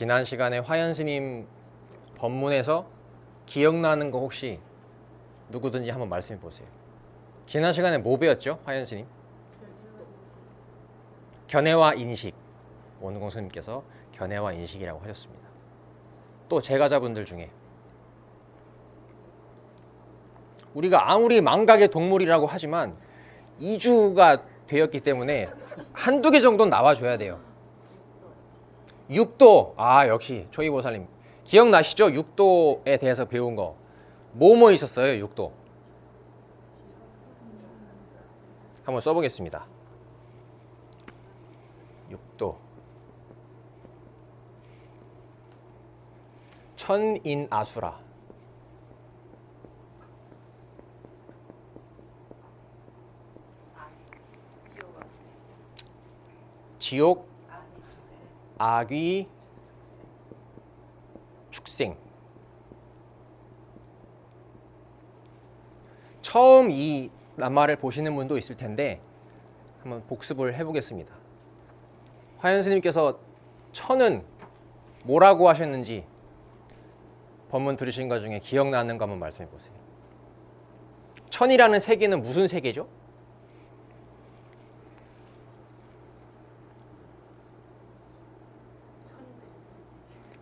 지난 시간에 화연 스님 법문에서 기억나는 거 혹시 누구든지 한번 말씀해 보세요. 지난 시간에 뭐 배웠죠? 화연 스님? 견해와 인식. 원우공 스님께서 견해와 인식이라고 하셨습니다. 또 제가자분들 중에 우리가 아무리 망각의 동물이라고 하지만 이주가 되었기 때문에 한두 개 정도는 나와줘야 돼요. 육도. 역시 초이보살님 기억나시죠? 육도에 대해서 배운 거 뭐뭐 있었어요? 육도 한번 써보겠습니다. 육도 천인아수라. 지옥, 악귀, 축생. 처음 이 낱말을 보시는 분도 있을 텐데 한번 복습을 해보겠습니다. 화연 스님께서 천은 뭐라고 하셨는지 법문 들으신 것 중에 기억나는 거 한번 말씀해 보세요. 천이라는 세계는 무슨 세계죠?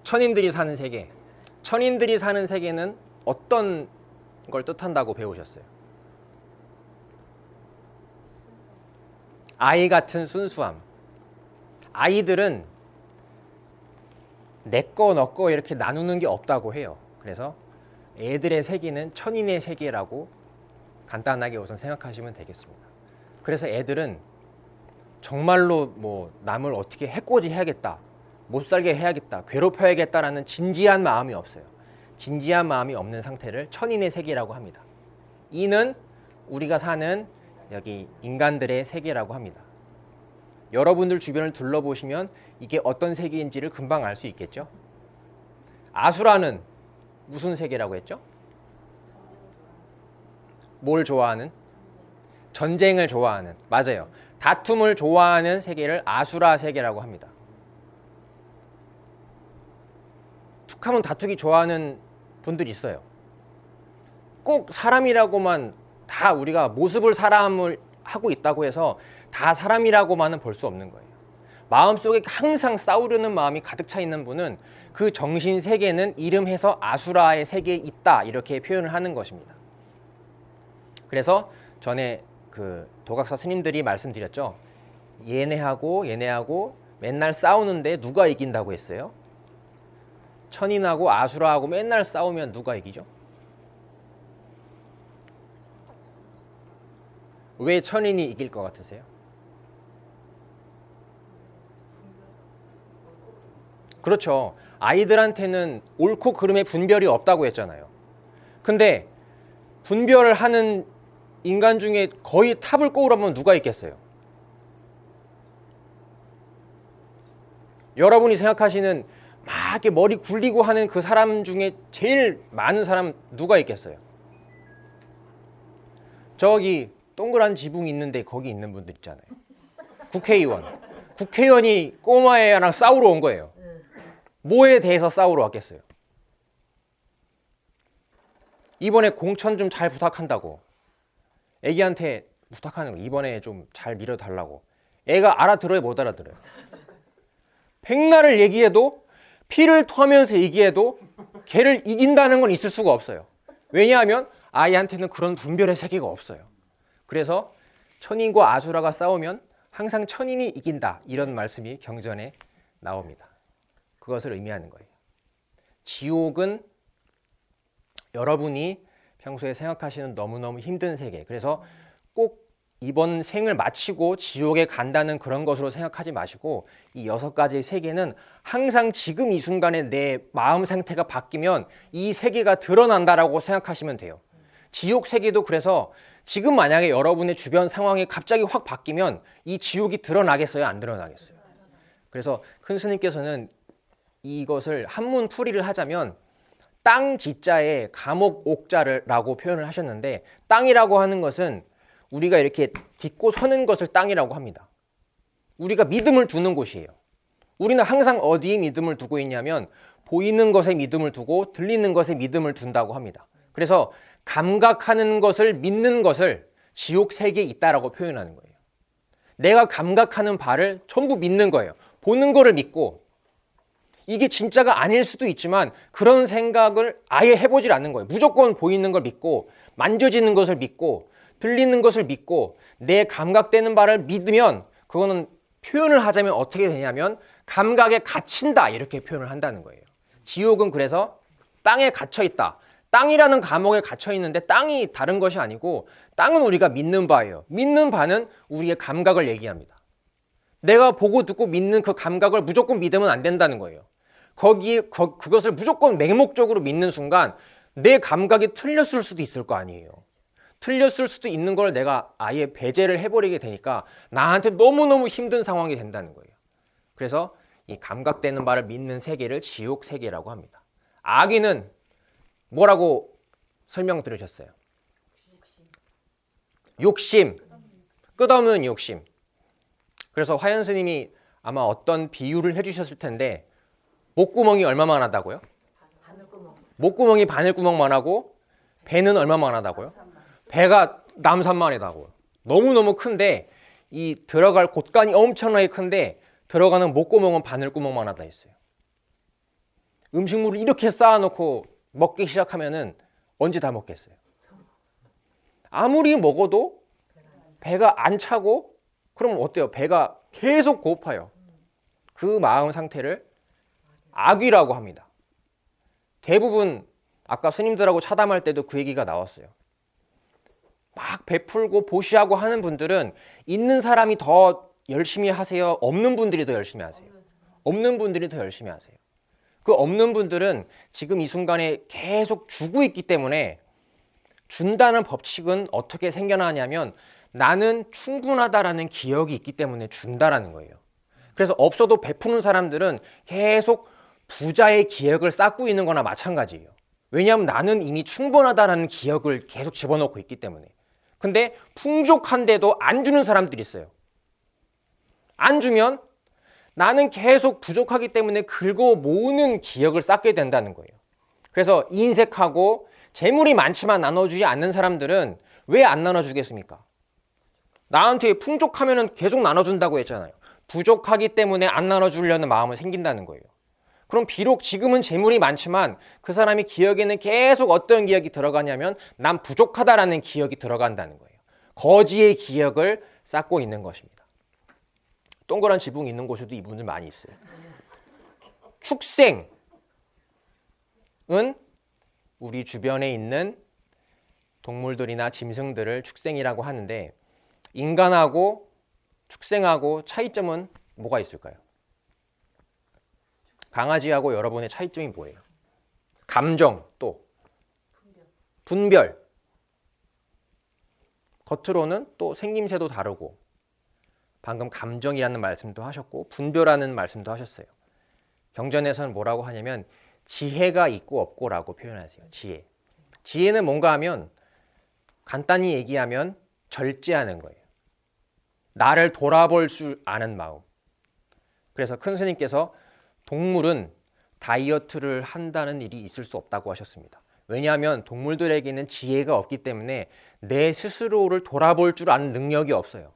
천인들이 사는 세계. 천인들이 사는 세계는 어떤 걸 뜻한다고 배우셨어요? 아이 같은 순수함. 아이들은 내 거, 너 거 이렇게 나누는 게 없다고 해요. 그래서 애들의 세계는 천인의 세계라고 간단하게 우선 생각하시면 되겠습니다. 그래서 애들은 정말로 뭐 남을 어떻게 해코지 해야겠다, 못 살게 해야겠다, 괴롭혀야겠다라는 진지한 마음이 없어요. 진지한 마음이 없는 상태를 천인의 세계라고 합니다. 이는 우리가 사는 여기 인간들의 세계라고 합니다. 여러분들 주변을 둘러보시면 이게 어떤 세계인지를 금방 알 수 있겠죠? 아수라는 무슨 세계라고 했죠? 뭘 좋아하는? 전쟁을 좋아하는. 맞아요. 다툼을 좋아하는 세계를 아수라 세계라고 합니다. 툭하면 다투기 좋아하는 분들이 있어요. 꼭 사람이라고만 다 우리가 모습을 사람을 하고 있다고 해서 다 사람이라고만은 볼 수 없는 거예요. 마음속에 항상 싸우려는 마음이 가득 차 있는 분은 그 정신 세계는 이름해서 아수라의 세계에 있다, 이렇게 표현을 하는 것입니다. 그래서 전에 그 도각사 스님들이 말씀드렸죠. 얘네하고 맨날 싸우는데 누가 이긴다고 했어요? 천인하고 아수라하고 맨날 싸우면 누가 이기죠? 왜 천인이 이길 것 같으세요? 그렇죠. 아이들한테는 옳고 그름의 분별이 없다고 했잖아요. 근데 분별을 하는 인간 중에 거의 탑을 꼽으라면 누가 있겠어요? 여러분이 생각하시는 막 이렇게 머리 굴리고 하는 그 사람 중에 제일 많은 사람 누가 있겠어요? 저기 동그란 지붕 있는데 거기 있는 분들 있잖아요. 국회의원. 국회의원이 꼬마애랑 싸우러 온 거예요. 뭐에 대해서 싸우러 왔겠어요? 이번에 공천 좀 잘 부탁한다고. 애기한테 부탁하는 거. 이번에 좀 잘 밀어달라고. 애가 알아들어요? 못 알아들어요? 백날을 얘기해도, 피를 토하면서 얘기해도 걔를 이긴다는 건 있을 수가 없어요. 왜냐하면 아이한테는 그런 분별의 세계가 없어요. 그래서 천인과 아수라가 싸우면 항상 천인이 이긴다, 이런 말씀이 경전에 나옵니다. 그것을 의미하는 거예요. 지옥은 여러분이 평소에 생각하시는 너무너무 힘든 세계. 그래서 꼭 이번 생을 마치고 지옥에 간다는 그런 것으로 생각하지 마시고, 이 6가지의 세계는 항상 지금 이 순간에 내 마음 상태가 바뀌면 이 세계가 드러난다라고 생각하시면 돼요. 지옥 세계도 그래서 지금 만약에 여러분의 주변 상황이 갑자기 확 바뀌면 이 지옥이 드러나겠어요? 안 드러나겠어요? 그래서 큰 스님께서는 이것을 한문 풀이를 하자면 땅 지자에 감옥 옥자라고 표현을 하셨는데, 땅이라고 하는 것은 우리가 이렇게 딛고 서는 것을 땅이라고 합니다. 우리가 믿음을 두는 곳이에요. 우리는 항상 어디에 믿음을 두고 있냐면 보이는 것에 믿음을 두고 들리는 것에 믿음을 둔다고 합니다. 그래서 감각하는 것을 믿는 것을 지옥 세계에 있다라고 표현하는 거예요. 내가 감각하는 바를 전부 믿는 거예요. 보는 거를 믿고 이게 진짜가 아닐 수도 있지만 그런 생각을 아예 해보질 않는 거예요. 무조건 보이는 걸 믿고 만져지는 것을 믿고 들리는 것을 믿고 내 감각되는 바를 믿으면 그거는 표현을 하자면 어떻게 되냐면 감각에 갇힌다 이렇게 표현을 한다는 거예요. 지옥은 그래서 땅에 갇혀 있다. 땅이라는 감옥에 갇혀 있는데 땅이 다른 것이 아니고 땅은 우리가 믿는 바예요. 믿는 바는 우리의 감각을 얘기합니다. 내가 보고 듣고 믿는 그 감각을 무조건 믿으면 안 된다는 거예요. 그것을 무조건 맹목적으로 믿는 순간 내 감각이 틀렸을 수도 있을 거 아니에요. 틀렸을 수도 있는 걸 내가 아예 배제를 해버리게 되니까 나한테 너무너무 힘든 상황이 된다는 거예요. 그래서 이 감각되는 바를 믿는 세계를 지옥 세계라고 합니다. 악인은 뭐라고 설명 들으셨어요? 욕심, 끝없는 욕심. 그래서 화연 스님이 아마 어떤 비유를 해주셨을 텐데 목구멍이 얼마만 하다고요? 목구멍이 바늘구멍만 하고 배는 얼마만 하다고요? 배가 남산만 하다고요. 너무너무 큰데 이 들어갈 곳간이 엄청나게 큰데 들어가는 목구멍은 바늘구멍만 하다 했어요. 음식물을 이렇게 쌓아놓고 먹기 시작하면은 언제 다 먹겠어요? 아무리 먹어도 배가 안 차고 그러면 어때요? 배가 계속 고파요. 그 마음 상태를 악귀라고 합니다. 대부분 아까 스님들하고 차담할 때도 그 얘기가 나왔어요. 막 베풀고 보시하고 하는 분들은 있는 사람이 더 열심히 하세요? 없는 분들이 더 열심히 하세요? 없는 분들이 더 열심히 하세요. 그 없는 분들은 지금 이 순간에 계속 주고 있기 때문에 준다는 법칙은 어떻게 생겨나냐면 나는 충분하다라는 기억이 있기 때문에 준다라는 거예요. 그래서 없어도 베푸는 사람들은 계속 부자의 기억을 쌓고 있는 거나 마찬가지예요. 왜냐하면 나는 이미 충분하다라는 기억을 계속 집어넣고 있기 때문에. 근데 풍족한데도 안 주는 사람들이 있어요. 안 주면 나는 계속 부족하기 때문에 긁어 모으는 기억을 쌓게 된다는 거예요. 그래서 인색하고 재물이 많지만 나눠주지 않는 사람들은 왜 안 나눠주겠습니까? 나한테 풍족하면 계속 나눠준다고 했잖아요. 부족하기 때문에 안 나눠주려는 마음이 생긴다는 거예요. 그럼 비록 지금은 재물이 많지만 그 사람이 기억에는 계속 어떤 기억이 들어가냐면 난 부족하다라는 기억이 들어간다는 거예요. 거지의 기억을 쌓고 있는 것입니다. 동그란 지붕 있는 곳에도 이분들 많이 있어요. 축생은 우리 주변에 있는 동물들이나 짐승들을 축생이라고 하는데 인간하고 축생하고 차이점은 뭐가 있을까요? 강아지하고 여러분의 차이점이 뭐예요? 감정, 또 분별. 겉으로는 또 생김새도 다르고 방금 감정이라는 말씀도 하셨고 분별하는 말씀도 하셨어요. 경전에서는 뭐라고 하냐면 지혜가 있고 없고라고 표현하세요. 지혜. 지혜는 뭔가 하면 간단히 얘기하면 절제하는 거예요. 나를 돌아볼 줄 아는 마음. 그래서 큰 스님께서 동물은 다이어트를 한다는 일이 있을 수 없다고 하셨습니다. 왜냐하면 동물들에게는 지혜가 없기 때문에 내 스스로를 돌아볼 줄 아는 능력이 없어요.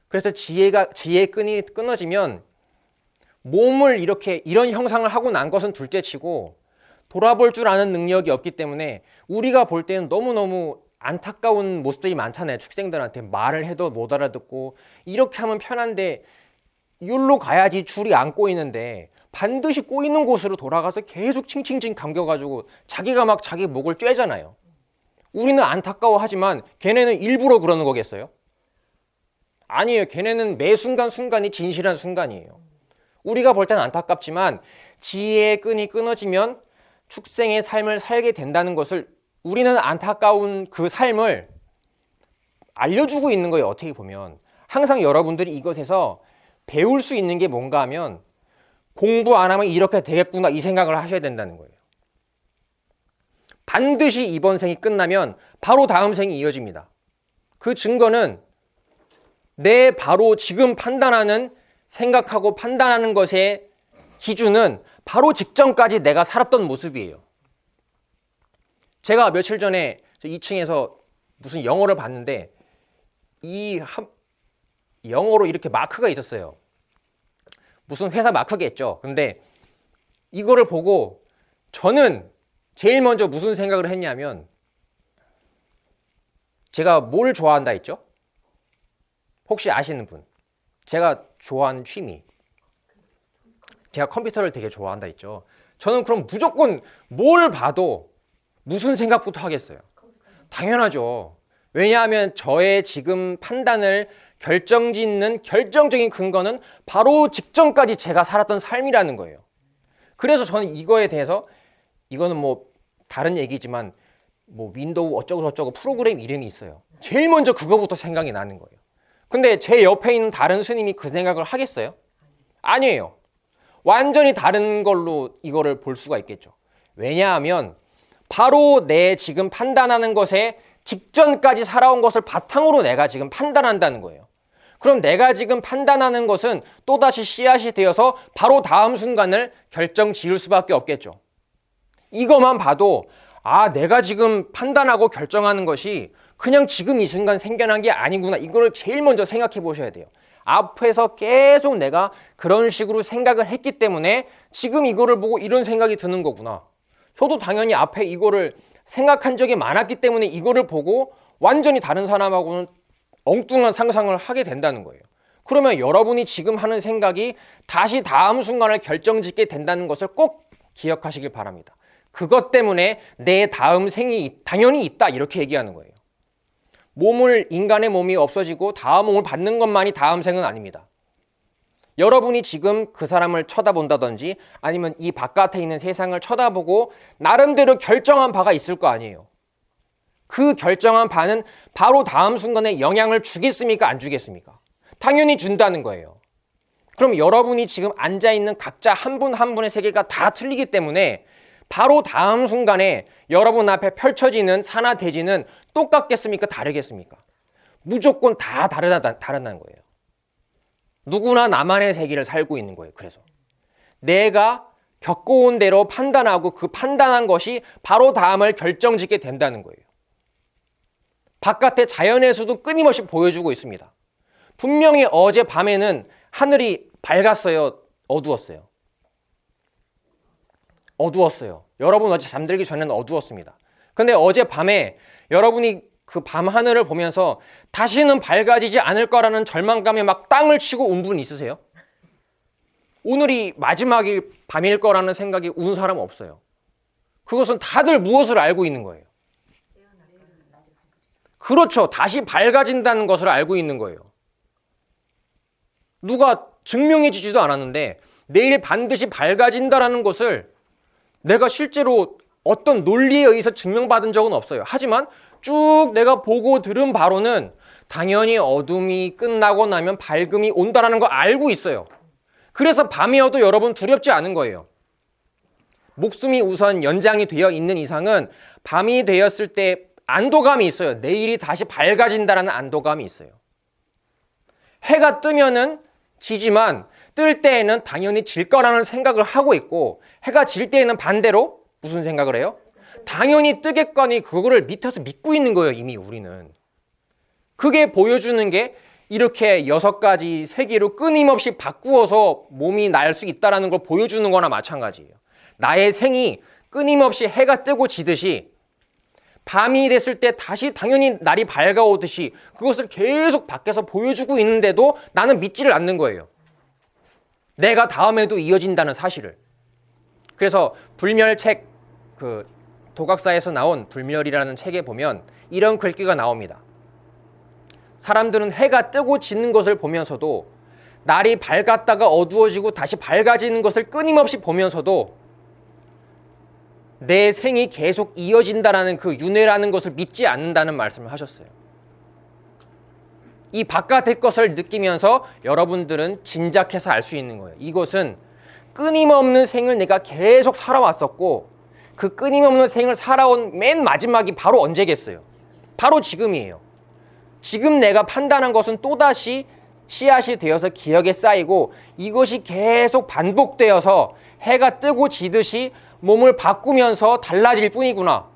그래서 지혜의 끈이 끊어지면 몸을 이런 형상을 하고 난 것은 둘째치고 돌아볼 줄 아는 능력이 없기 때문에 우리가 볼 때는 너무너무 안타까운 모습들이 많잖아요. 축생들한테 말을 해도 못 알아듣고 이렇게 하면 편한데 여기로 가야지 줄이 안 꼬이는데 반드시 꼬이는 곳으로 돌아가서 계속 칭칭칭 감겨가지고 자기가 막 자기 목을 쬐잖아요. 우리는 안타까워하지만 걔네는 일부러 그러는 거겠어요? 아니에요. 걔네는 매 순간순간이 진실한 순간이에요. 우리가 볼 때는 안타깝지만 지혜의 끈이 끊어지면 축생의 삶을 살게 된다는 것을 우리는 안타까운 그 삶을 알려주고 있는 거예요. 어떻게 보면 항상 여러분들이 이것에서 배울 수 있는 게 뭔가 하면 공부 안 하면 이렇게 되겠구나 이 생각을 하셔야 된다는 거예요. 반드시 이번 생이 끝나면 바로 다음 생이 이어집니다. 그 증거는 내 바로 지금 판단하는 생각하고 판단하는 것에 기준은 바로 직전까지 내가 살았던 모습이에요. 제가 며칠 전에 2층에서 무슨 영어를 봤는데 영어로 이렇게 마크가 있었어요. 무슨 회사 마크겠죠. 근데 이거를 보고 저는 제일 먼저 무슨 생각을 했냐면, 제가 뭘 좋아한다 했죠? 혹시 아시는 분? 제가 좋아하는 취미. 제가 컴퓨터를 되게 좋아한다 했죠. 저는 그럼 무조건 뭘 봐도 무슨 생각부터 하겠어요? 당연하죠. 왜냐하면 저의 지금 판단을 결정짓는 결정적인 근거는 바로 직전까지 제가 살았던 삶이라는 거예요. 그래서 저는 이거에 대해서, 이거는 뭐 다른 얘기지만 뭐 윈도우 어쩌고 저쩌고 프로그램 이름이 있어요. 제일 먼저 그거부터 생각이 나는 거예요. 근데 제 옆에 있는 다른 스님이 그 생각을 하겠어요? 아니에요. 완전히 다른 걸로 이거를 볼 수가 있겠죠. 왜냐하면 바로 내 지금 판단하는 것에 직전까지 살아온 것을 바탕으로 내가 지금 판단한다는 거예요. 그럼 내가 지금 판단하는 것은 또다시 씨앗이 되어서 바로 다음 순간을 결정 지을 수밖에 없겠죠. 이것만 봐도 내가 지금 판단하고 결정하는 것이 그냥 지금 이 순간 생겨난 게 아니구나. 이걸 제일 먼저 생각해 보셔야 돼요. 앞에서 계속 내가 그런 식으로 생각을 했기 때문에 지금 이거를 보고 이런 생각이 드는 거구나. 저도 당연히 앞에 이거를 생각한 적이 많았기 때문에 이거를 보고 완전히 다른 사람하고는 엉뚱한 상상을 하게 된다는 거예요. 그러면 여러분이 지금 하는 생각이 다시 다음 순간을 결정짓게 된다는 것을 꼭 기억하시길 바랍니다. 그것 때문에 내 다음 생이 당연히 있다, 이렇게 얘기하는 거예요. 인간의 몸이 없어지고 다음 몸을 받는 것만이 다음 생은 아닙니다. 여러분이 지금 그 사람을 쳐다본다든지 아니면 이 바깥에 있는 세상을 쳐다보고 나름대로 결정한 바가 있을 거 아니에요. 그 결정한 바는 바로 다음 순간에 영향을 주겠습니까? 안 주겠습니까? 당연히 준다는 거예요. 그럼 여러분이 지금 앉아있는 각자 한 분 한 분의 세계가 다 틀리기 때문에 바로 다음 순간에 여러분 앞에 펼쳐지는 산하 대지는 똑같겠습니까? 다르겠습니까? 무조건 다 다르다는 거예요. 누구나 나만의 세계를 살고 있는 거예요. 그래서 내가 겪어온 대로 판단하고 그 판단한 것이 바로 다음을 결정짓게 된다는 거예요. 바깥의 자연에서도 끊임없이 보여주고 있습니다. 분명히 어제 밤에는 하늘이 밝았어요? 어두웠어요? 어두웠어요. 여러분 어제 잠들기 전에는 어두웠습니다. 근데 어제 밤에 여러분이 그 밤 하늘을 보면서 다시는 밝아지지 않을 거라는 절망감에 막 땅을 치고 운 분 있으세요? 오늘이 마지막일 밤일 거라는 생각이 운 사람 없어요. 그것은 다들 무엇을 알고 있는 거예요? 그렇죠. 다시 밝아진다는 것을 알고 있는 거예요. 누가 증명해 주지도 않았는데 내일 반드시 밝아진다라는 것을 내가 실제로 어떤 논리에 의해서 증명받은 적은 없어요. 하지만 쭉 내가 보고 들은 바로는 당연히 어둠이 끝나고 나면 밝음이 온다라는 거 알고 있어요. 그래서 밤이어도 여러분 두렵지 않은 거예요. 목숨이 우선 연장이 되어 있는 이상은 밤이 되었을 때 안도감이 있어요. 내일이 다시 밝아진다라는 안도감이 있어요. 해가 뜨면은 지지만 뜰 때에는 당연히 질 거라는 생각을 하고 있고, 해가 질 때에는 반대로 무슨 생각을 해요? 당연히 뜨겠거니 그거를 밑에서 믿고 있는 거예요. 이미 우리는. 그게 보여주는 게 이렇게 6가지 세계로 끊임없이 바꾸어서 몸이 날 수 있다는 걸 보여주는 거나 마찬가지예요. 나의 생이 끊임없이 해가 뜨고 지듯이 밤이 됐을 때 다시 당연히 날이 밝아오듯이 그것을 계속 밖에서 보여주고 있는데도 나는 믿지를 않는 거예요. 내가 다음에도 이어진다는 사실을. 그래서 불멸책, 도각사에서 나온 불멸이라는 책에 보면 이런 글귀가 나옵니다. 사람들은 해가 뜨고 지는 것을 보면서도, 날이 밝았다가 어두워지고 다시 밝아지는 것을 끊임없이 보면서도 내 생이 계속 이어진다라는 그 윤회라는 것을 믿지 않는다는 말씀을 하셨어요. 이 바깥의 것을 느끼면서 여러분들은 짐작해서 알 수 있는 거예요. 이것은 끊임없는 생을 내가 계속 살아왔었고, 그 끊임없는 생을 살아온 맨 마지막이 바로 언제겠어요? 바로 지금이에요. 지금 내가 판단한 것은 또다시 씨앗이 되어서 기억에 쌓이고 이것이 계속 반복되어서 해가 뜨고 지듯이 몸을 바꾸면서 달라질 뿐이구나.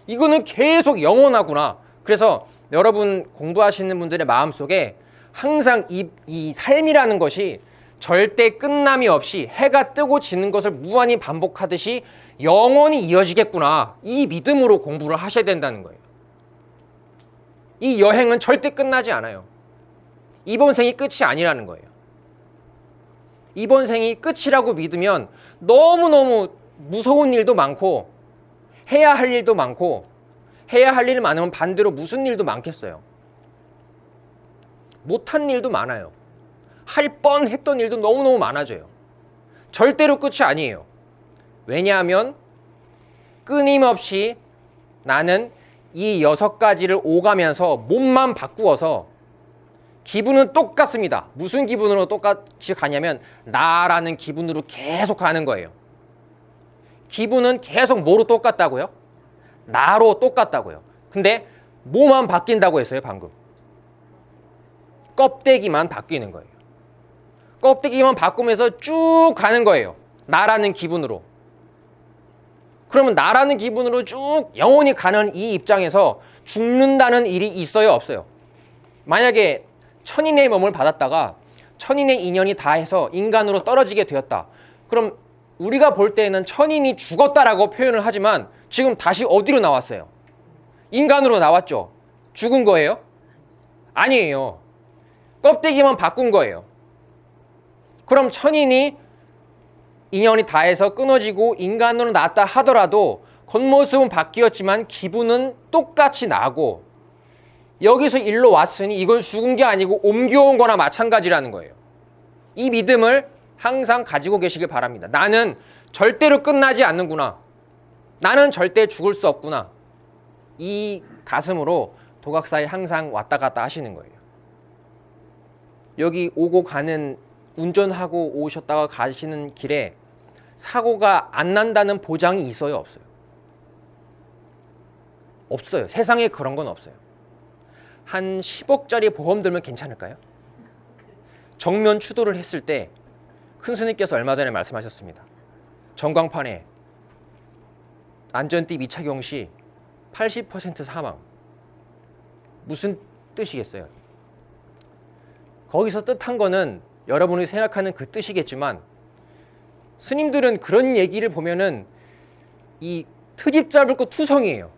이거는 계속 영원하구나. 그래서 여러분 공부하시는 분들의 마음속에 항상 이 삶이라는 것이 절대 끝남이 없이 해가 뜨고 지는 것을 무한히 반복하듯이 영원히 이어지겠구나. 이 믿음으로 공부를 하셔야 된다는 거예요. 이 여행은 절대 끝나지 않아요. 이번 생이 끝이 아니라는 거예요. 이번 생이 끝이라고 믿으면 너무너무 무서운 일도 많고 해야 할 일도 많고 해야 할 일 많으면 반대로 무슨 일도 많겠어요. 못한 일도 많아요. 할 뻔했던 일도 너무너무 많아져요. 절대로 끝이 아니에요. 왜냐하면 끊임없이 나는 이 6가지를 오가면서 몸만 바꾸어서 기분은 똑같습니다. 무슨 기분으로 똑같이 가냐면 나라는 기분으로 계속 가는 거예요. 기분은 계속 뭐로 똑같다고요? 나로 똑같다고요. 근데 뭐만 바뀐다고 했어요, 방금? 껍데기만 바뀌는 거예요. 껍데기만 바꾸면서 쭉 가는 거예요. 나라는 기분으로. 그러면 나라는 기분으로 쭉 영원히 가는 이 입장에서 죽는다는 일이 있어요, 없어요? 만약에 천인의 몸을 받았다가 천인의 인연이 다해서 인간으로 떨어지게 되었다. 그럼 우리가 볼 때에는 천인이 죽었다라고 표현을 하지만 지금 다시 어디로 나왔어요? 인간으로 나왔죠. 죽은 거예요? 아니에요. 껍데기만 바꾼 거예요. 그럼 천인이 인연이 다해서 끊어지고 인간으로 났다 하더라도 겉모습은 바뀌었지만 기분은 똑같이 나고 여기서 일로 왔으니 이건 죽은 게 아니고 옮겨온 거나 마찬가지라는 거예요. 이 믿음을 항상 가지고 계시길 바랍니다. 나는 절대로 끝나지 않는구나. 나는 절대 죽을 수 없구나. 이 가슴으로 도각사에 항상 왔다 갔다 하시는 거예요. 여기 오고 가는 운전하고 오셨다가 가시는 길에 사고가 안 난다는 보장이 있어요, 없어요? 없어요. 세상에 그런 건 없어요. 한 10억짜리 보험 들면 괜찮을까요? 정면 추돌을 했을 때 큰 스님께서 얼마 전에 말씀하셨습니다. 전광판에 안전띠 미착용 시 80% 사망. 무슨 뜻이겠어요? 거기서 뜻한 거는 여러분이 생각하는 그 뜻이겠지만 스님들은 그런 얘기를 보면은 이 트집 잡을 거 투성이에요.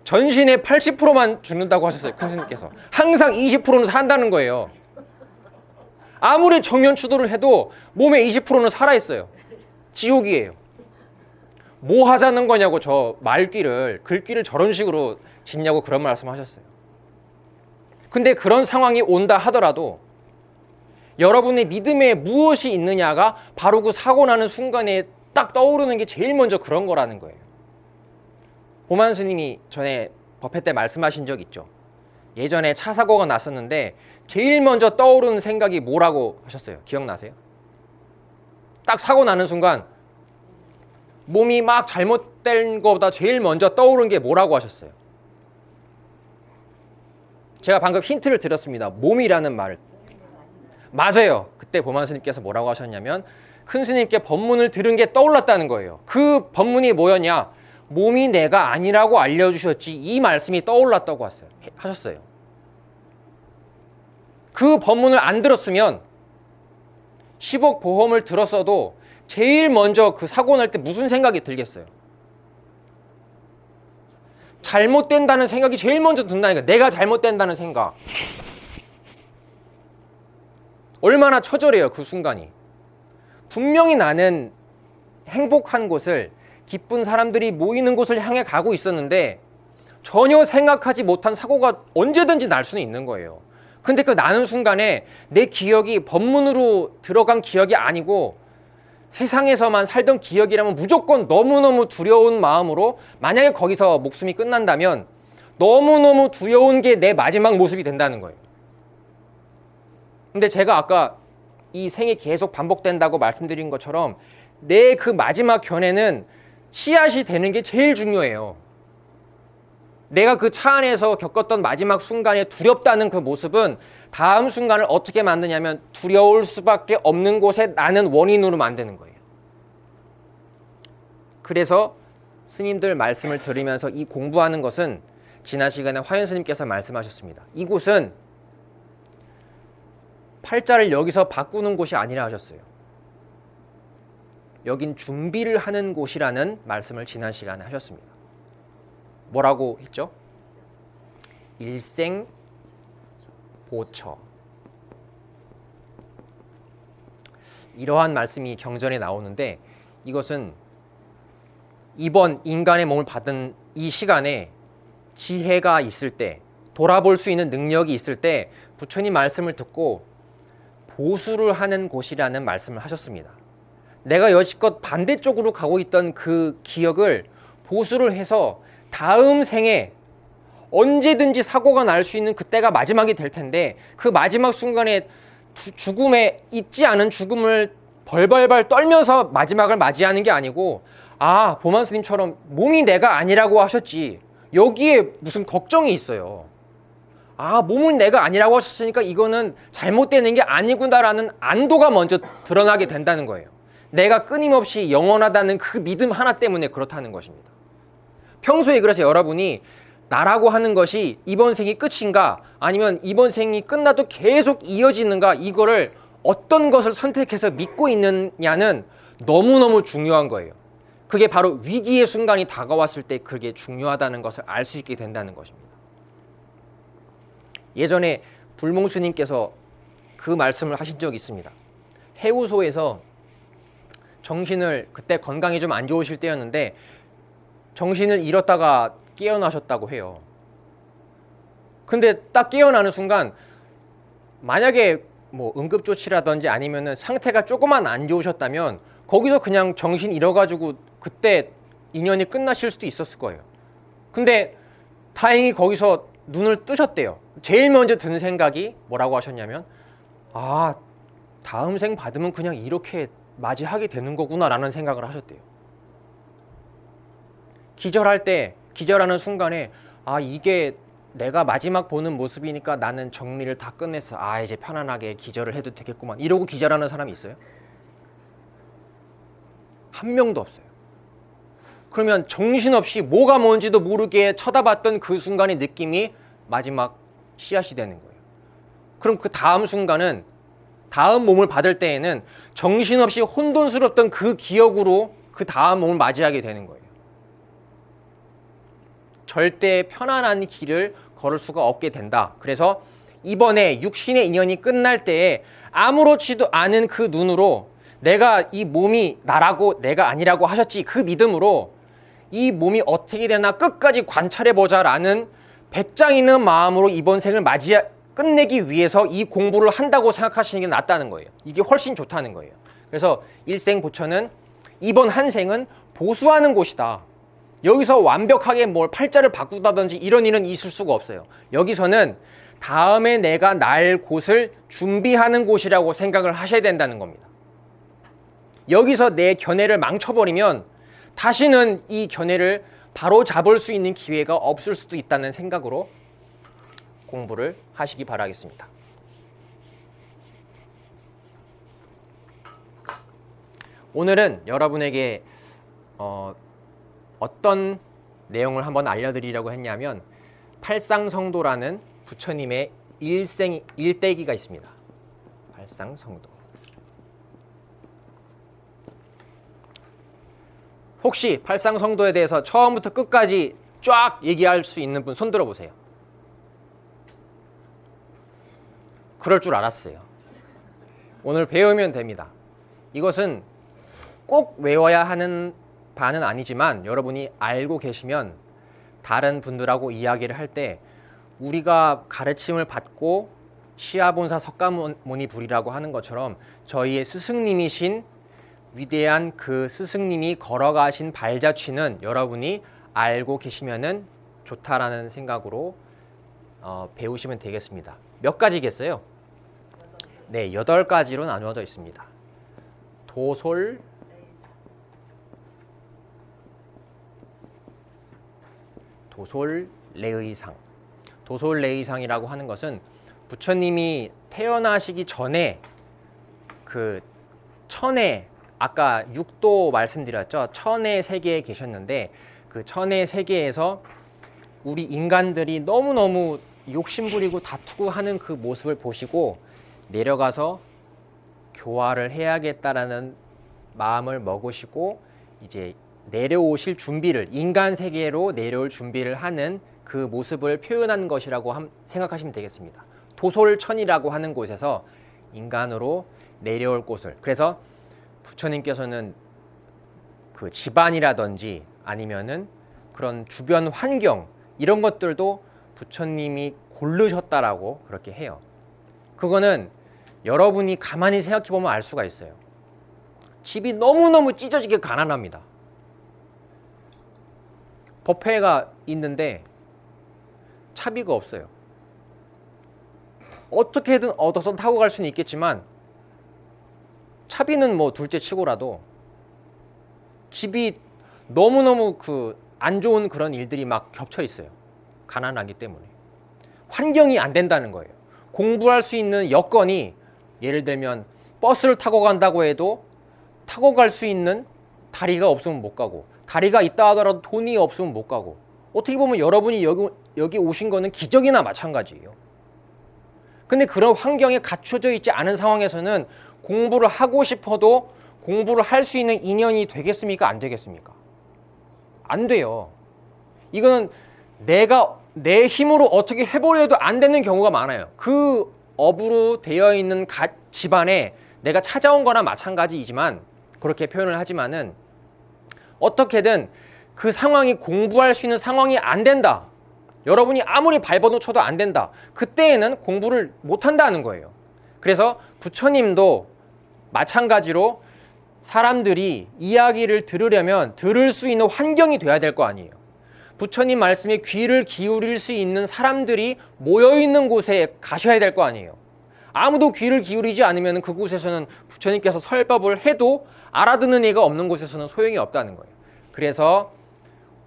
전신의 80%만 죽는다고 하셨어요. 큰 스님께서. 항상 20%는 산다는 거예요. 아무리 정면 추돌을 해도 몸의 20%는 살아있어요. 지옥이에요. 뭐 하자는 거냐고 저 말귀를, 글귀를 저런 식으로 짓냐고 그런 말씀 하셨어요. 근데 그런 상황이 온다 하더라도 여러분의 믿음에 무엇이 있느냐가 바로 그 사고 나는 순간에 딱 떠오르는 게 제일 먼저 그런 거라는 거예요. 보만 스님이 전에 법회 때 말씀하신 적 있죠. 예전에 차 사고가 났었는데 제일 먼저 떠오르는 생각이 뭐라고 하셨어요? 기억나세요? 딱 사고 나는 순간 몸이 막 잘못된 것보다 제일 먼저 떠오른 게 뭐라고 하셨어요? 제가 방금 힌트를 드렸습니다. 몸이라는 말을. 맞아요. 그때 보만 스님께서 뭐라고 하셨냐면 큰 스님께 법문을 들은 게 떠올랐다는 거예요. 그 법문이 뭐였냐? 몸이 내가 아니라고 알려주셨지. 이 말씀이 떠올랐다고 하셨어요. 그 법문을 안 들었으면 10억 보험을 들었어도 제일 먼저 그 사고 날 때 무슨 생각이 들겠어요? 잘못된다는 생각이 제일 먼저 든다니까. 내가 잘못된다는 생각. 얼마나 처절해요, 그 순간이. 분명히 나는 행복한 곳을, 기쁜 사람들이 모이는 곳을 향해 가고 있었는데 전혀 생각하지 못한 사고가 언제든지 날 수는 있는 거예요. 근데 그 나는 순간에 내 기억이 법문으로 들어간 기억이 아니고 세상에서만 살던 기억이라면 무조건 너무너무 두려운 마음으로, 만약에 거기서 목숨이 끝난다면 너무너무 두려운 게 내 마지막 모습이 된다는 거예요. 근데 제가 아까 이 생이 계속 반복된다고 말씀드린 것처럼 내 그 마지막 견해는 씨앗이 되는 게 제일 중요해요. 내가 그 차 안에서 겪었던 마지막 순간에 두렵다는 그 모습은 다음 순간을 어떻게 만드냐면 두려울 수밖에 없는 곳에 나는 원인으로 만드는 거예요. 그래서 스님들 말씀을 들으면서 이 공부하는 것은 지난 시간에 화연 스님께서 말씀하셨습니다. 이곳은 팔자를 여기서 바꾸는 곳이 아니라 하셨어요. 여긴 준비를 하는 곳이라는 말씀을 지난 시간에 하셨습니다. 뭐라고 했죠? 일생보처. 이러한 말씀이 경전에 나오는데 이것은 이번 인간의 몸을 받은 이 시간에 지혜가 있을 때, 돌아볼 수 있는 능력이 있을 때 부처님 말씀을 듣고 보수를 하는 곳이라는 말씀을 하셨습니다. 내가 여지껏 반대쪽으로 가고 있던 그 기억을 보수를 해서 다음 생에 언제든지 사고가 날 수 있는 그때가 마지막이 될 텐데 그 마지막 순간에 죽음에 잊지 않은 죽음을 벌벌벌 떨면서 마지막을 맞이하는 게 아니고 아, 보만 스님처럼 몸이 내가 아니라고 하셨지 여기에 무슨 걱정이 있어요. 아, 몸은 내가 아니라고 하셨으니까 이거는 잘못되는 게 아니구나라는 안도가 먼저 드러나게 된다는 거예요. 내가 끊임없이 영원하다는 그 믿음 하나 때문에 그렇다는 것입니다. 평소에 그래서 여러분이 나라고 하는 것이 이번 생이 끝인가 아니면 이번 생이 끝나도 계속 이어지는가 이거를 어떤 것을 선택해서 믿고 있느냐는 너무너무 중요한 거예요. 그게 바로 위기의 순간이 다가왔을 때 그게 중요하다는 것을 알 수 있게 된다는 것입니다. 예전에 불몽스님께서 그 말씀을 하신 적이 있습니다. 해우소에서 정신을 그때 건강이 좀 안 좋으실 때였는데 정신을 잃었다가 깨어나셨다고 해요. 근데 딱 깨어나는 순간 만약에 뭐 응급조치라든지 아니면은 상태가 조금만 안 좋으셨다면 거기서 그냥 정신 잃어가지고 그때 인연이 끝나실 수도 있었을 거예요. 근데 다행히 거기서 눈을 뜨셨대요. 제일 먼저 드는 생각이 뭐라고 하셨냐면 아, 다음 생 받으면 그냥 이렇게 맞이하게 되는 거구나 라는 생각을 하셨대요. 기절할 때 기절하는 순간에 아, 이게 내가 마지막 보는 모습이니까 나는 정리를 다 끝냈어. 아, 이제 편안하게 기절을 해도 되겠구만. 이러고 기절하는 사람이 있어요? 한 명도 없어요. 그러면 정신없이 뭐가 뭔지도 모르게 쳐다봤던 그 순간의 느낌이 마지막 씨앗이 되는 거예요. 그럼 그 다음 순간은 다음 몸을 받을 때에는 정신없이 혼돈스럽던 그 기억으로 그 다음 몸을 맞이하게 되는 거예요. 절대 편안한 길을 걸을 수가 없게 된다. 그래서 이번에 육신의 인연이 끝날 때에 아무렇지도 않은 그 눈으로 내가 이 몸이 나라고 내가 아니라고 하셨지 그 믿음으로 이 몸이 어떻게 되나 끝까지 관찰해보자라는 배짱 있는 마음으로 이번 생을 끝내기 위해서 이 공부를 한다고 생각하시는 게 낫다는 거예요. 이게 훨씬 좋다는 거예요. 그래서 일생보처는 이번 한 생은 보수하는 곳이다. 여기서 완벽하게 뭘 팔자를 바꾸다든지 이런 일은 있을 수가 없어요. 여기서는 다음에 내가 날 곳을 준비하는 곳이라고 생각을 하셔야 된다는 겁니다. 여기서 내 견해를 망쳐버리면 다시는 이 견해를 바로 잡을 수 있는 기회가 없을 수도 있다는 생각으로 공부를 하시기 바라겠습니다. 오늘은 여러분에게 어떤 내용을 한번 알려드리려고 했냐면 팔상성도라는 부처님의 일대기가 있습니다. 팔상성도. 혹시 팔상성도에 대해서 처음부터 끝까지 쫙 얘기할 수 있는 분 손 들어보세요. 그럴 줄 알았어요. 오늘 배우면 됩니다. 이것은 꼭 외워야 하는 바는 아니지만 여러분이 알고 계시면 다른 분들하고 이야기를 할 때 우리가 가르침을 받고 시아본사 석가모니 불이라고 하는 것처럼 저희의 스승님이신 위대한 그 스승님이 걸어가신 발자취는 여러분이 알고 계시면은 좋다라는 생각으로 배우시면 되겠습니다. 몇 가지겠어요? 네, 8가지로 나누어져 있습니다. 도솔, 레의상. 도솔레의상이라고 하는 것은 부처님이 태어나시기 전에 그 천의, 아까 육도 말씀드렸죠. 천의 세계에 계셨는데 그 천의 세계에서 우리 인간들이 너무너무 욕심부리고 다투고 하는 그 모습을 보시고 내려가서 교화를 해야겠다라는 마음을 먹으시고 이제 내려오실 준비를, 인간 세계로 내려올 준비를 하는 그 모습을 표현한 것이라고 생각하시면 되겠습니다. 도솔천이라고 하는 곳에서 인간으로 내려올 곳을, 그래서 부처님께서는 그 집안이라든지 아니면은 그런 주변 환경 이런 것들도 부처님이 고르셨다라고 그렇게 해요. 그거는 여러분이 가만히 생각해 보면 알 수가 있어요. 집이 너무너무 찢어지게 가난합니다. 법회가 있는데 차비가 없어요. 어떻게든 얻어서 타고 갈 수는 있겠지만 차비는 뭐 둘째 치고라도 집이 너무너무 그 안 좋은 그런 일들이 막 겹쳐 있어요. 가난하기 때문에. 환경이 안 된다는 거예요. 공부할 수 있는 여건이, 예를 들면 버스를 타고 간다고 해도 타고 갈 수 있는 다리가 없으면 못 가고, 다리가 있다 하더라도 돈이 없으면 못 가고, 어떻게 보면 여러분이 여기 오신 거는 기적이나 마찬가지예요. 근데 그런 환경에 갖춰져 있지 않은 상황에서는 공부를 하고 싶어도 공부를 할 수 있는 인연이 되겠습니까? 안 되겠습니까? 안 돼요. 이거는 내가 내 힘으로 어떻게 해보려도 안 되는 경우가 많아요. 그 업으로 되어 있는 집안에 내가 찾아온 거나 마찬가지이지만, 그렇게 표현을 하지만은 어떻게든 그 상황이 공부할 수 있는 상황이 안 된다. 여러분이 아무리 발버둥 쳐도 안 된다. 그때에는 공부를 못 한다는 거예요. 그래서 부처님도 마찬가지로 사람들이 이야기를 들으려면 들을 수 있는 환경이 돼야 될 거 아니에요. 부처님 말씀에 귀를 기울일 수 있는 사람들이 모여있는 곳에 가셔야 될 거 아니에요. 아무도 귀를 기울이지 않으면 그곳에서는 부처님께서 설법을 해도 알아듣는 이가 없는 곳에서는 소용이 없다는 거예요. 그래서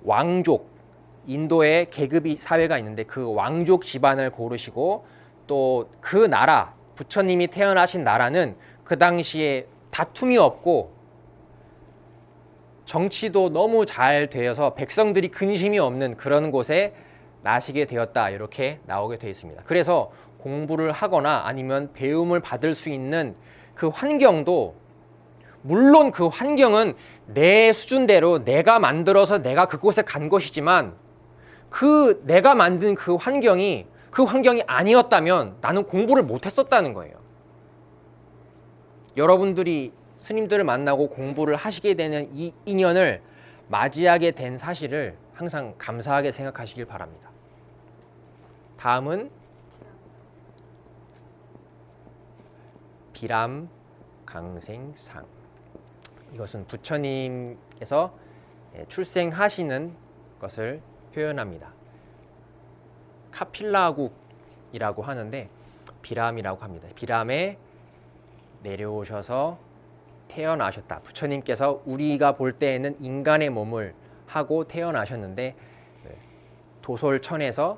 왕족, 인도에 계급이 사회가 있는데 그 왕족 집안을 고르시고, 또 그 나라, 부처님이 태어나신 나라는 그 당시에 다툼이 없고 정치도 너무 잘 되어서 백성들이 근심이 없는 그런 곳에 나시게 되었다, 이렇게 나오게 되어 있습니다. 그래서 공부를 하거나 아니면 배움을 받을 수 있는 그 환경도, 물론 그 환경은 내 수준대로 내가 만들어서 내가 그곳에 간 것이지만, 그 내가 만든 그 환경이 아니었다면 나는 공부를 못했었다는 거예요. 여러분들이 스님들을 만나고 공부를 하시게 되는 이 인연을 맞이하게 된 사실을 항상 감사하게 생각하시길 바랍니다. 다음은 비람강생상. 이것은 부처님께서 출생하시는 것을 표현합니다. 카필라국이라고 하는데 비람이라고 합니다. 비람에 내려오셔서 태어나셨다. 부처님께서 우리가 볼 때에는 인간의 몸을 하고 태어나셨는데 도솔천에서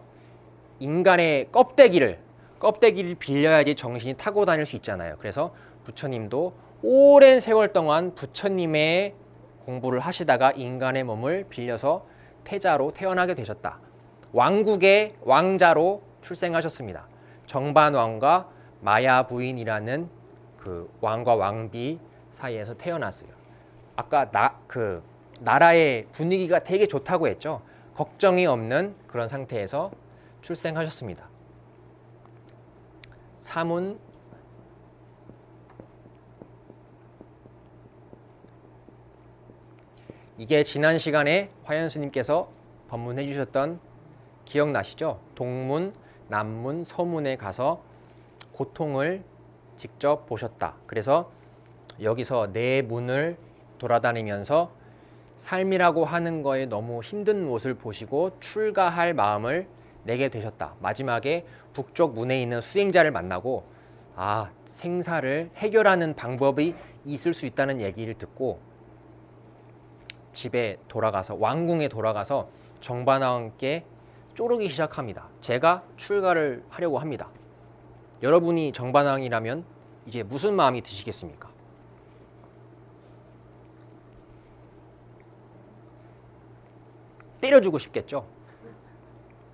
인간의 껍데기를 빌려야지 정신이 타고 다닐 수 있잖아요. 그래서 부처님도 오랜 세월 동안 부처님의 공부를 하시다가 인간의 몸을 빌려서 태자로 태어나게 되셨다. 왕국의 왕자로 출생하셨습니다. 정반왕과 마야 부인이라는 그 왕과 왕비 사이에서 태어났어요. 아까 나라의 분위기가 되게 좋다고 했죠. 걱정이 없는 그런 상태에서 출생하셨습니다. 사문 이게 지난 시간에 화연 스님께서 법문해 주셨던 기억나시죠? 동문, 남문, 서문에 가서 고통을 직접 보셨다. 그래서 여기서 네 문을 돌아다니면서 삶이라고 하는 거에 너무 힘든 모습을 보시고 출가할 마음을 내게 되셨다. 마지막에 북쪽 문에 있는 수행자를 만나고 생사를 해결하는 방법이 있을 수 있다는 얘기를 듣고 집에 돌아가서 왕궁에 돌아가서 정반왕께 쪼르기 시작합니다. 제가 출가를 하려고 합니다. 여러분이 정반왕이라면 이제 무슨 마음이 드시겠습니까? 때려주고 싶겠죠?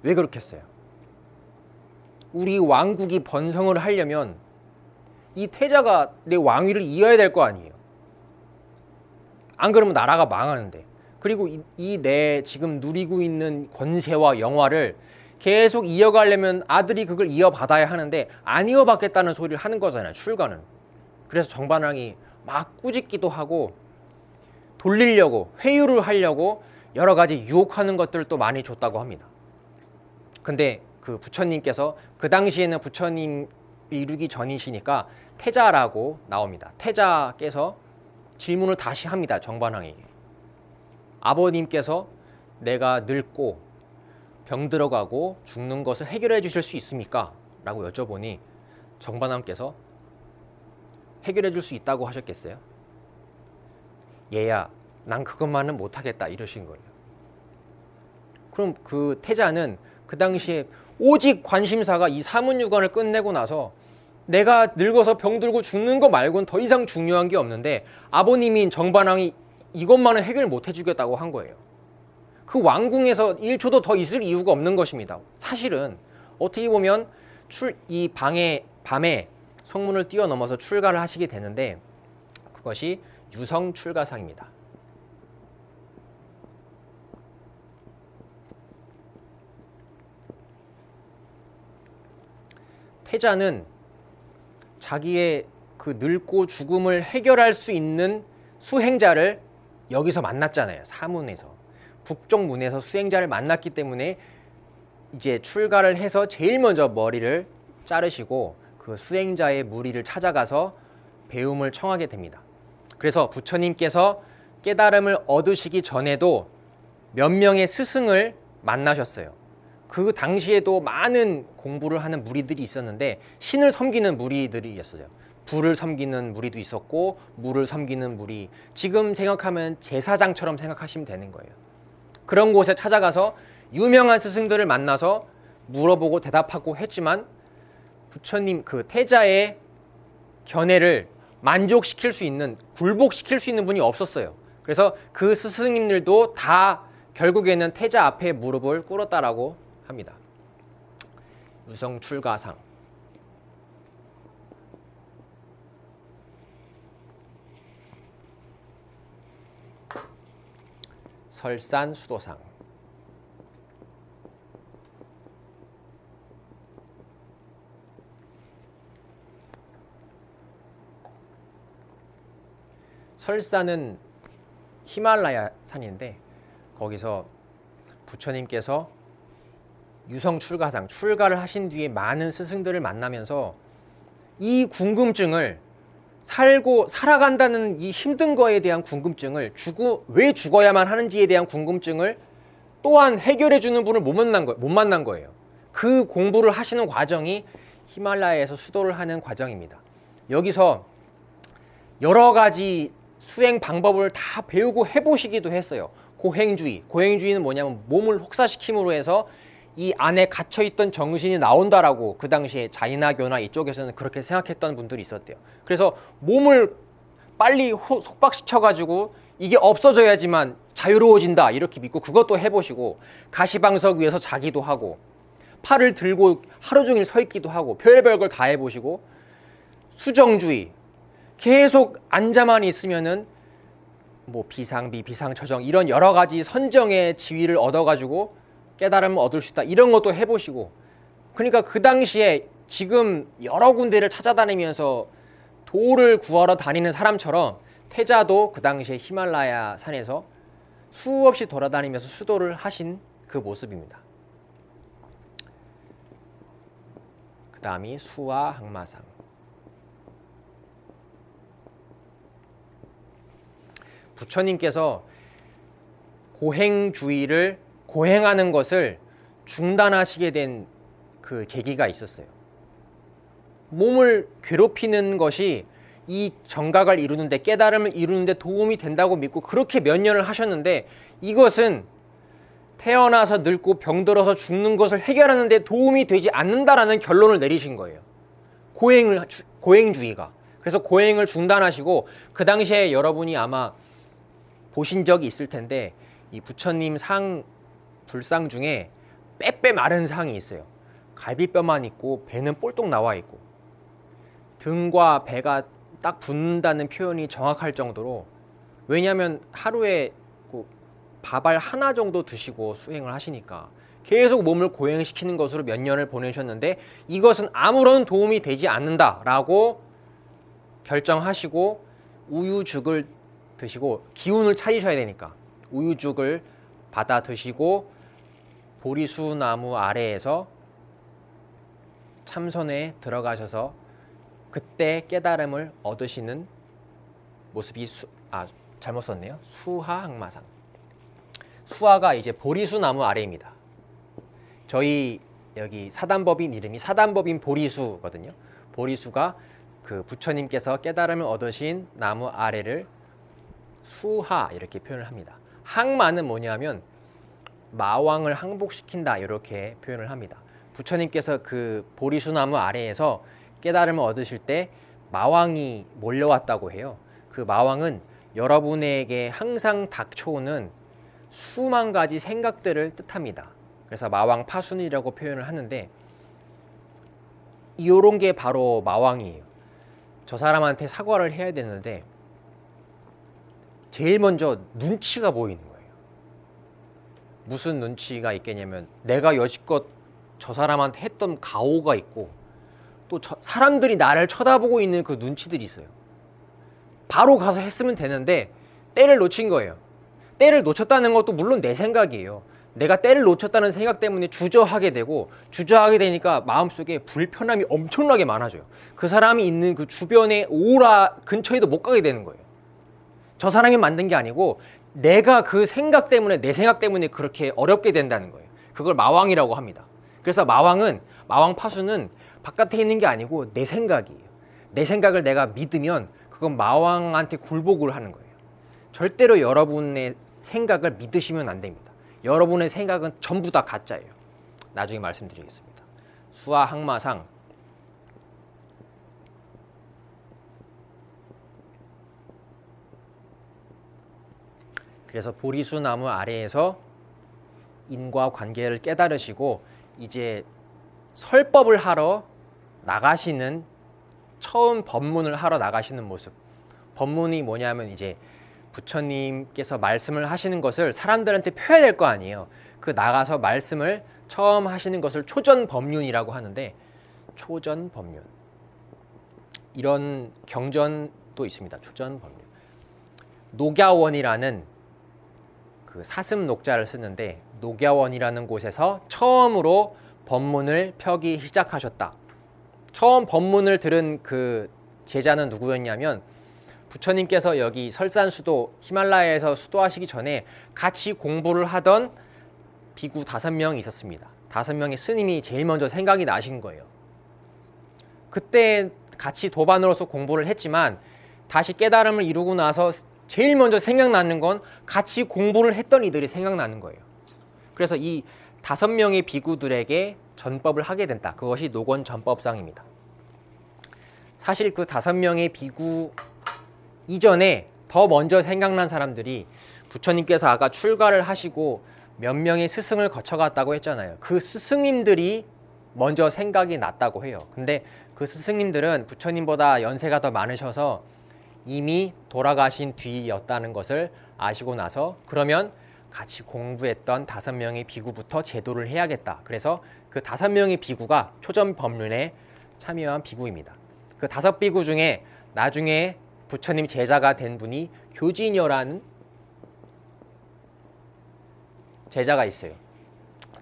왜 그렇겠어요? 우리 왕국이 번성을 하려면 이 태자가 내 왕위를 이어야 될 거 아니에요. 안 그러면 나라가 망하는데. 그리고 이 내 지금 누리고 있는 권세와 영화를 계속 이어가려면 아들이 그걸 이어받아야 하는데 안 이어받겠다는 소리를 하는 거잖아요. 출가는. 그래서 정반왕이 막 꾸짖기도 하고 돌리려고 회유를 하려고 여러 가지 유혹하는 것들을 또 많이 줬다고 합니다. 근데 그 부처님께서 그 당시에는 부처님 이루기 전이시니까 태자라고 나옵니다. 태자께서 질문을 다시 합니다. 정반왕에게. 아버님께서 내가 늙고 병들어가고 죽는 것을 해결해 주실 수 있습니까? 라고 여쭤보니 정반왕께서 해결해 줄 수 있다고 하셨겠어요? 얘야, 난 그것만은 못하겠다 이러신 거예요. 그럼 그 태자는 그 당시에 오직 관심사가 이 사문유관을 끝내고 나서 내가 늙어서 병들고 죽는 거 말고는 더 이상 중요한 게 없는데 아버님인 정반왕이 이것만은 해결 못 해주겠다고 한 거예요. 그 왕궁에서 1초도 더 있을 이유가 없는 것입니다. 사실은 어떻게 보면 이 밤에 성문을 뛰어넘어서 출가를 하시게 되는데 그것이 유성출가상입니다. 태자는 자기의 그 늙고 죽음을 해결할 수 있는 수행자를 여기서 만났잖아요. 사문에서. 북쪽 문에서 수행자를 만났기 때문에 이제 출가를 해서 제일 먼저 머리를 자르시고 그 수행자의 무리를 찾아가서 배움을 청하게 됩니다. 그래서 부처님께서 깨달음을 얻으시기 전에도 몇 명의 스승을 만나셨어요. 그 당시에도 많은 공부를 하는 무리들이 있었는데 신을 섬기는 무리들이 있었어요. 불을 섬기는 무리도 있었고 물을 섬기는 무리, 지금 생각하면 제사장처럼 생각하시면 되는 거예요. 그런 곳에 찾아가서 유명한 스승들을 만나서 물어보고 대답하고 했지만 부처님 그 태자의 견해를 만족시킬 수 있는, 굴복시킬 수 있는 분이 없었어요. 그래서 그 스승님들도 다 결국에는 태자 앞에 무릎을 꿇었다라고 합니다. 유성출가상. 설산수도상. 설산은 히말라야 산인데 거기서 부처님께서 유성출가상, 출가를 하신 뒤에 많은 스승들을 만나면서 이 궁금증을 살아간다는 이 힘든 거에 대한 궁금증을 왜 죽어야만 하는지에 대한 궁금증을 또한 해결해 주는 분을 못 만난 거예요. 그 공부를 하시는 과정이 히말라야에서 수도를 하는 과정입니다. 여기서 여러 가지 수행 방법을 다 배우고 해보시기도 했어요. 고행주의는 뭐냐면 몸을 혹사시킴으로 해서 이 안에 갇혀있던 정신이 나온다라고 그 당시에 자이나교나 이쪽에서는 그렇게 생각했던 분들이 있었대요. 그래서 몸을 빨리 속박시켜가지고 이게 없어져야지만 자유로워진다 이렇게 믿고 그것도 해보시고, 가시방석 위에서 자기도 하고 팔을 들고 하루 종일 서 있기도 하고 별별 걸 다 해보시고, 수정주의, 계속 앉아만 있으면은 뭐 비상비, 비상처정 이런 여러 가지 선정의 지위를 얻어가지고 깨달음을 얻을 수 있다 이런 것도 해보시고, 그러니까 그 당시에 지금 여러 군데를 찾아다니면서 도를 구하러 다니는 사람처럼 태자도 그 당시에 히말라야 산에서 수없이 돌아다니면서 수도를 하신 그 모습입니다. 그 다음이 수와 항마상. 부처님께서 고행하는 것을 중단하시게 된 그 계기가 있었어요. 몸을 괴롭히는 것이 이 정각을 이루는데, 깨달음을 이루는데 도움이 된다고 믿고 그렇게 몇 년을 하셨는데, 이것은 태어나서 늙고 병들어서 죽는 것을 해결하는 데 도움이 되지 않는다라는 결론을 내리신 거예요. 고행주의가. 그래서 고행을 중단하시고, 그 당시에 여러분이 아마 보신 적이 있을 텐데, 이 부처님 불상 중에 빼빼 마른 상이 있어요. 갈비뼈만 있고 배는 볼록 나와 있고 등과 배가 딱 붙는다는 표현이 정확할 정도로, 왜냐하면 하루에 밥알 하나 정도 드시고 수행을 하시니까 계속 몸을 고행시키는 것으로 몇 년을 보내셨는데, 이것은 아무런 도움이 되지 않는다라고 결정하시고 우유죽을 드시고, 기운을 차리셔야 되니까 우유죽을 받아 드시고 보리수 나무 아래에서 참선에 들어가셔서 그때 깨달음을 얻으시는 모습이 잘못 썼네요. 수하항마상. 수하가 이제 보리수 나무 아래입니다. 저희 여기 사단법인 이름이 사단법인 보리수거든요. 보리수가 그 부처님께서 깨달음을 얻으신 나무 아래를 수하 이렇게 표현을 합니다. 항마는 뭐냐면 마왕을 항복시킨다 이렇게 표현을 합니다. 부처님께서 그 보리수나무 아래에서 깨달음을 얻으실 때 마왕이 몰려왔다고 해요. 그 마왕은 여러분에게 항상 닥쳐오는 수만 가지 생각들을 뜻합니다. 그래서 마왕 파순이라고 표현을 하는데, 이런 게 바로 마왕이에요. 저 사람한테 사과를 해야 되는데 제일 먼저 눈치가 보이는 거예요. 무슨 눈치가 있겠냐면, 내가 여지껏 저 사람한테 했던 가오가 있고, 또 사람들이 나를 쳐다보고 있는 그 눈치들이 있어요. 바로 가서 했으면 되는데 때를 놓친 거예요. 때를 놓쳤다는 것도 물론 내 생각이에요. 내가 때를 놓쳤다는 생각 때문에 주저하게 되고, 주저하게 되니까 마음속에 불편함이 엄청나게 많아져요. 그 사람이 있는 그 주변의 오라 근처에도 못 가게 되는 거예요. 저 사람이 만든 게 아니고 내가 그 생각 때문에, 내 생각 때문에 그렇게 어렵게 된다는 거예요. 그걸 마왕이라고 합니다. 그래서 마왕 파수는 바깥에 있는 게 아니고 내 생각이에요. 내 생각을 내가 믿으면 그건 마왕한테 굴복을 하는 거예요. 절대로 여러분의 생각을 믿으시면 안 됩니다. 여러분의 생각은 전부 다 가짜예요. 나중에 말씀드리겠습니다. 수하항마상. 그래서 보리수 나무 아래에서 인과 관계를 깨달으시고 이제 설법을 하러 나가시는, 처음 법문을 하러 나가시는 모습. 법문이 뭐냐면 이제 부처님께서 말씀을 하시는 것을 사람들한테 펴야 될 거 아니에요. 그 나가서 말씀을 처음 하시는 것을 초전법륜이라고 하는데, 초전법륜, 이런 경전도 있습니다. 초전법륜. 녹야원이라는 그 사슴 녹자를 쓰는데, 녹야원이라는 곳에서 처음으로 법문을 펴기 시작하셨다. 처음 법문을 들은 그 제자는 누구였냐면, 부처님께서 여기 설산수도 히말라야에서 수도하시기 전에 같이 공부를 하던 비구 5명이 있었습니다. 5명의 스님이 제일 먼저 생각이 나신 거예요. 그때 같이 도반으로서 공부를 했지만 다시 깨달음을 이루고 나서 제일 먼저 생각나는 건 같이 공부를 했던 이들이 생각나는 거예요. 그래서 이 5명의 비구들에게 전법을 하게 된다. 그것이 노건 전법상입니다. 사실 그 5명의 비구 이전에 더 먼저 생각난 사람들이, 부처님께서 아까 출가를 하시고 몇 명의 스승을 거쳐갔다고 했잖아요. 그 스승님들이 먼저 생각이 났다고 해요. 근데 그 스승님들은 부처님보다 연세가 더 많으셔서 이미 돌아가신 뒤였다는 것을 아시고 나서, 그러면 같이 공부했던 5명의 비구부터 제도를 해야겠다. 그래서 그 5명의 비구가 초전법륜에 참여한 비구입니다. 그 5비구 중에 나중에 부처님 제자가 된 분이 교진여라는 제자가 있어요.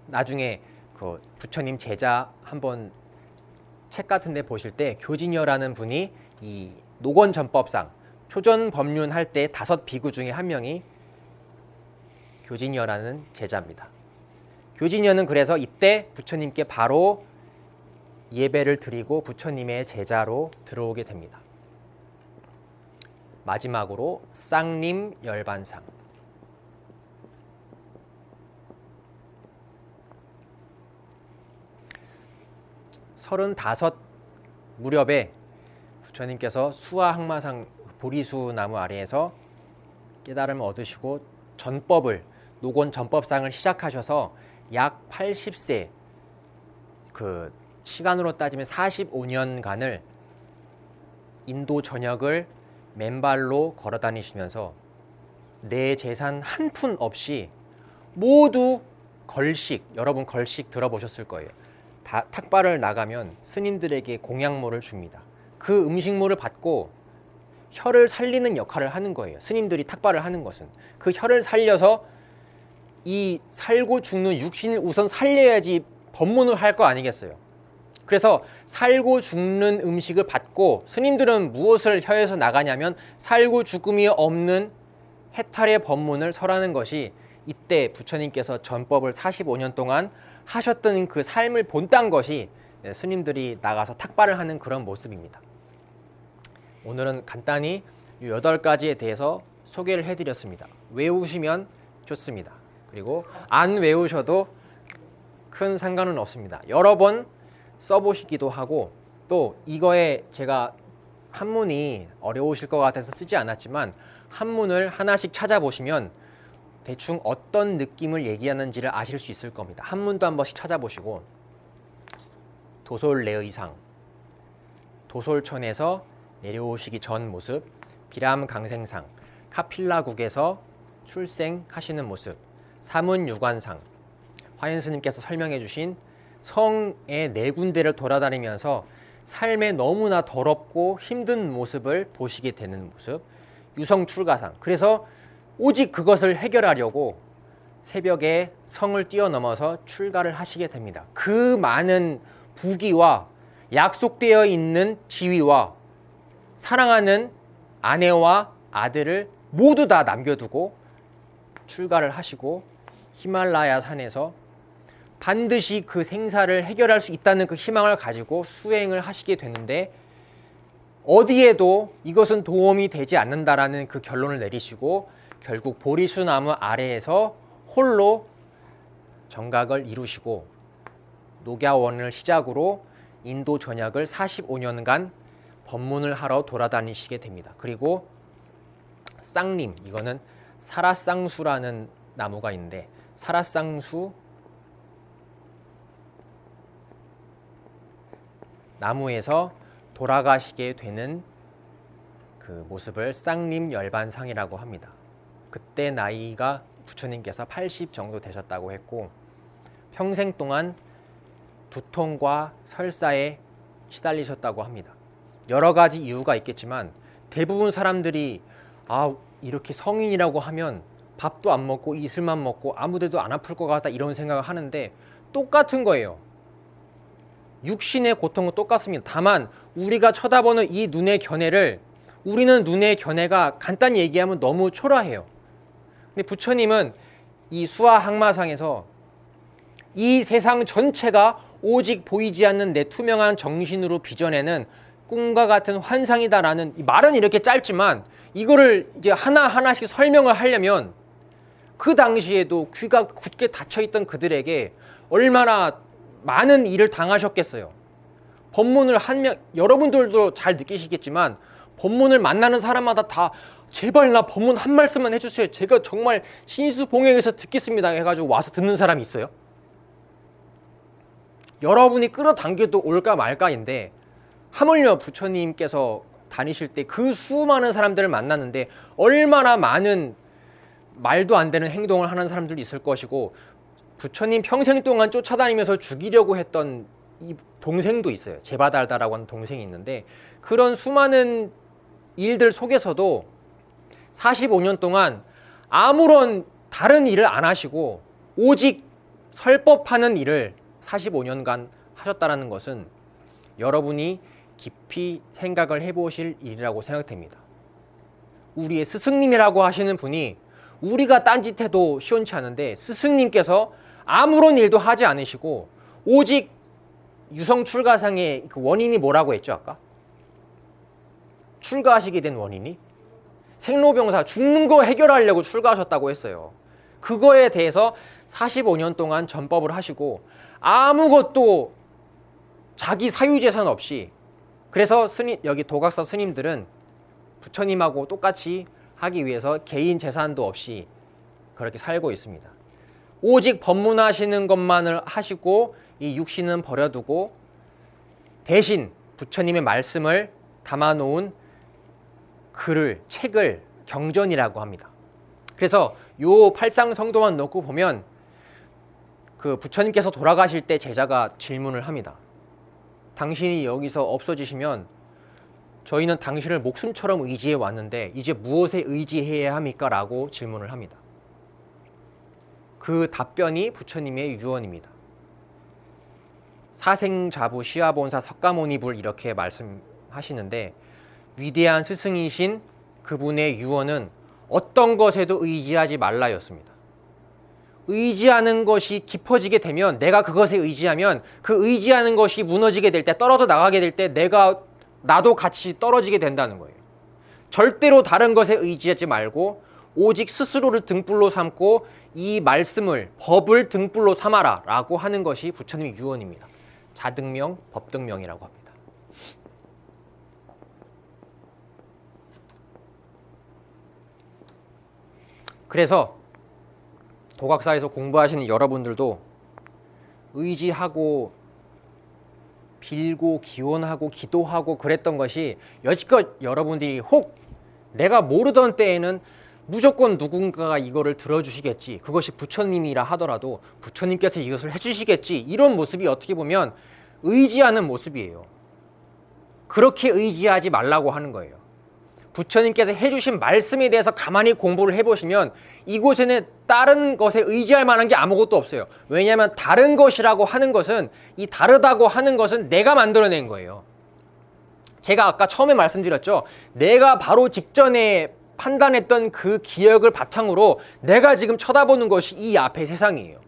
나중에 그 부처님 제자 한번 책 같은 데 보실 때 교진여라는 분이 이 노건전법상 초전법륜 할 때 5비구 중에 한 명이 교진여라는 제자입니다. 교진여는 그래서 이때 부처님께 바로 예배를 드리고 부처님의 제자로 들어오게 됩니다. 마지막으로 쌍림 열반상. 35 무렵에 부처님께서 수화 항마상 보리수 나무 아래에서 깨달음을 얻으시고 전법을 노곤 전법상을 시작하셔서 약 80세 그 시간으로 따지면 45년간을 인도 전역을 맨발로 걸어 다니시면서 내 재산 한 푼 없이 모두 걸식, 여러분 걸식 들어보셨을 거예요. 다 탁발을 나가면 스님들에게 공양모를 줍니다. 그 음식물을 받고 혀를 살리는 역할을 하는 거예요. 스님들이 탁발을 하는 것은 그 혀를 살려서 이 살고 죽는 육신을 우선 살려야지 법문을 할 거 아니겠어요. 그래서 살고 죽는 음식을 받고 스님들은 무엇을 혀에서 나가냐면 살고 죽음이 없는 해탈의 법문을 설하는 것이 이때 부처님께서 전법을 45년 동안 하셨던 그 삶을 본딴 것이 스님들이 나가서 탁발을 하는 그런 모습입니다. 오늘은 간단히 이 8가지에 대해서 소개를 해드렸습니다. 외우시면 좋습니다. 그리고 안 외우셔도 큰 상관은 없습니다. 여러 번 써보시기도 하고 또 이거에 제가 한문이 어려우실 것 같아서 쓰지 않았지만 한문을 하나씩 찾아보시면 대충 어떤 느낌을 얘기하는지를 아실 수 있을 겁니다. 한문도 한 번씩 찾아보시고 도솔내의상, 도솔천에서 내려오시기 전 모습, 비람강생상, 카필라국에서 출생하시는 모습, 사문유관상, 화연스님께서 설명해 주신 성의 4군데를 돌아다니면서 삶의 너무나 더럽고 힘든 모습을 보시게 되는 모습, 유성출가상, 그래서 오직 그것을 해결하려고 새벽에 성을 뛰어넘어서 출가를 하시게 됩니다. 그 많은 부귀와 약속되어 있는 지위와 사랑하는 아내와 아들을 모두 다 남겨두고 출가를 하시고 히말라야 산에서 반드시 그 생사를 해결할 수 있다는 그 희망을 가지고 수행을 하시게 되는데 어디에도 이것은 도움이 되지 않는다라는 그 결론을 내리시고 결국 보리수 나무 아래에서 홀로 정각을 이루시고 녹야원을 시작으로 인도 전역을 45년간 법문을 하러 돌아다니시게 됩니다. 그리고 쌍림, 이거는 사라쌍수라는 나무가 있는데 사라쌍수 나무에서 돌아가시게 되는 그 모습을 쌍림열반상이라고 합니다. 그때 나이가 부처님께서 80 정도 되셨다고 했고 평생 동안 두통과 설사에 시달리셨다고 합니다. 여러 가지 이유가 있겠지만 대부분 사람들이 이렇게 성인이라고 하면 밥도 안 먹고 이슬만 먹고 아무데도 안 아플 것 같다 이런 생각을 하는데 똑같은 거예요. 육신의 고통은 똑같습니다. 다만 우리가 쳐다보는 이 눈의 견해를 우리는 눈의 견해가 간단히 얘기하면 너무 초라해요. 근데 부처님은 이 수화 항마상에서 이 세상 전체가 오직 보이지 않는 내 투명한 정신으로 빚어내는 꿈과 같은 환상이다라는 말은 이렇게 짧지만 이거를 이제 하나하나씩 설명을 하려면 그 당시에도 귀가 굳게 닫혀있던 그들에게 얼마나 많은 일을 당하셨겠어요. 법문을 여러분들도 잘 느끼시겠지만 법문을 만나는 사람마다 다 제발 나 법문 한 말씀만 해주세요. 제가 정말 신수봉행에서 듣겠습니다 해가지고 와서 듣는 사람이 있어요. 여러분이 끌어당겨도 올까 말까인데 하물며 부처님께서 다니실 때 그 수많은 사람들을 만났는데 얼마나 많은 말도 안 되는 행동을 하는 사람들이 있을 것이고 부처님 평생 동안 쫓아다니면서 죽이려고 했던 이 동생도 있어요. 제바달다라고 하는 동생이 있는데 그런 수많은 일들 속에서도 45년 동안 아무런 다른 일을 안 하시고 오직 설법하는 일을 45년간 하셨다는 것은 여러분이 깊이 생각을 해보실 일이라고 생각됩니다. 우리의 스승님이라고 하시는 분이 우리가 딴짓해도 시원치 않은데 스승님께서 아무런 일도 하지 않으시고 오직 유성출가상의 그 원인이 뭐라고 했죠 아까? 출가하시게 된 원인이 생로병사 죽는 거 해결하려고 출가하셨다고 했어요. 그거에 대해서 45년 동안 전법을 하시고 아무것도 자기 사유재산 없이, 그래서 여기 도각사 스님들은 부처님하고 똑같이 하기 위해서 개인 재산도 없이 그렇게 살고 있습니다. 오직 법문하시는 것만을 하시고 이 육신은 버려두고 대신 부처님의 말씀을 담아놓은 책을 경전이라고 합니다. 그래서 요 팔상성도만 놓고 보면 그 부처님께서 돌아가실 때 제자가 질문을 합니다. 당신이 여기서 없어지시면 저희는 당신을 목숨처럼 의지해 왔는데 이제 무엇에 의지해야 합니까? 라고 질문을 합니다. 그 답변이 부처님의 유언입니다. 사생자부 시화본사 석가모니불 이렇게 말씀하시는데, 위대한 스승이신 그분의 유언은 어떤 것에도 의지하지 말라였습니다. 의지하는 것이 깊어지게 되면, 내가 그것에 의지하면 그 의지하는 것이 무너지게 될 때, 떨어져 나가게 될 때 나도 같이 떨어지게 된다는 거예요. 절대로 다른 것에 의지하지 말고 오직 스스로를 등불로 삼고 이 말씀을, 법을 등불로 삼아라 라고 하는 것이 부처님의 유언입니다. 자등명, 법등명이라고 합니다. 그래서 도각사에서 공부하시는 여러분들도 의지하고 빌고 기원하고 기도하고 그랬던 것이 여지껏 여러분들이 혹 내가 모르던 때에는 무조건 누군가가 이거를 들어주시겠지, 그것이 부처님이라 하더라도 부처님께서 이것을 해주시겠지, 이런 모습이 어떻게 보면 의지하는 모습이에요. 그렇게 의지하지 말라고 하는 거예요. 부처님께서 해주신 말씀에 대해서 가만히 공부를 해보시면 이곳에는 다른 것에 의지할 만한 게 아무것도 없어요. 왜냐하면 다른 것이라고 하는 것은, 이 다르다고 하는 것은 내가 만들어낸 거예요. 제가 아까 처음에 말씀드렸죠. 내가 바로 직전에 판단했던 그 기억을 바탕으로 내가 지금 쳐다보는 것이 이 앞의 세상이에요.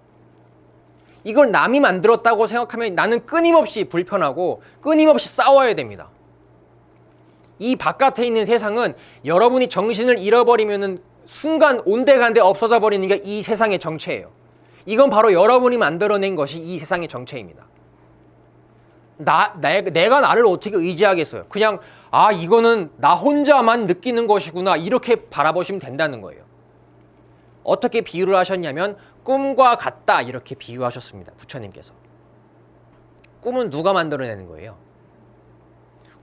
이걸 남이 만들었다고 생각하면 나는 끊임없이 불편하고 끊임없이 싸워야 됩니다. 이 바깥에 있는 세상은 여러분이 정신을 잃어버리면은 순간 온데간데 없어져 버리는 게 이 세상의 정체예요. 이건 바로 여러분이 만들어낸 것이 이 세상의 정체입니다. 내가 나를 어떻게 의지하겠어요? 그냥 이거는 나 혼자만 느끼는 것이구나, 이렇게 바라보시면 된다는 거예요. 어떻게 비유를 하셨냐면 꿈과 같다, 이렇게 비유하셨습니다. 부처님께서. 꿈은 누가 만들어내는 거예요?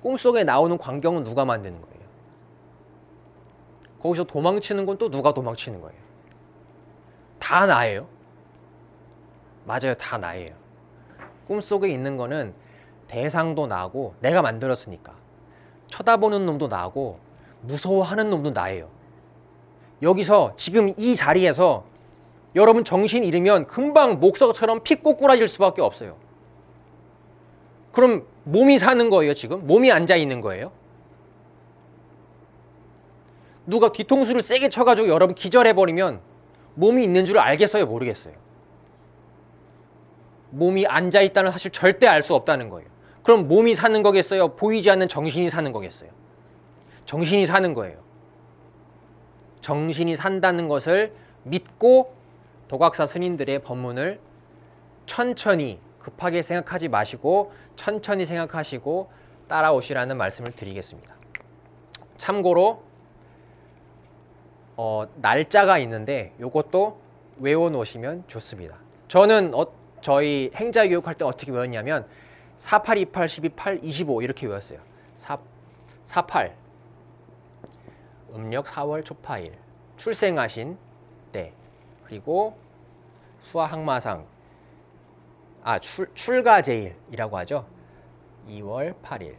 꿈속에 나오는 광경은 누가 만드는 거예요? 거기서 도망치는 건 또 누가 도망치는 거예요? 다 나예요. 맞아요, 다 나예요. 꿈속에 있는 거는 대상도 나고 내가 만들었으니까, 쳐다보는 놈도 나고 무서워하는 놈도 나예요. 여기서 지금 이 자리에서 여러분 정신 잃으면 금방 목석처럼 피 꼬꾸라질 수밖에 없어요. 그럼 몸이 사는 거예요? 지금 몸이 앉아 있는 거예요? 누가 뒤통수를 세게 쳐가지고 여러분 기절해버리면 몸이 있는 줄 알겠어요? 모르겠어요? 몸이 앉아 있다는 사실 절대 알 수 없다는 거예요. 그럼 몸이 사는 거겠어요? 보이지 않는 정신이 사는 거겠어요? 정신이 사는 거예요. 정신이 산다는 것을 믿고 도각사 스님들의 법문을 천천히, 급하게 생각하지 마시고 천천히 생각하시고 따라오시라는 말씀을 드리겠습니다. 참고로 날짜가 있는데 이것도 외워놓으시면 좋습니다. 저는 저희 행자 교육할 때 어떻게 외웠냐면 48, 28, 12, 8, 25 이렇게 외웠어요. 48 음력 4월 초파일 출생하신 때, 그리고 수화항마상 출가제일이라고 하죠. 2월 8일,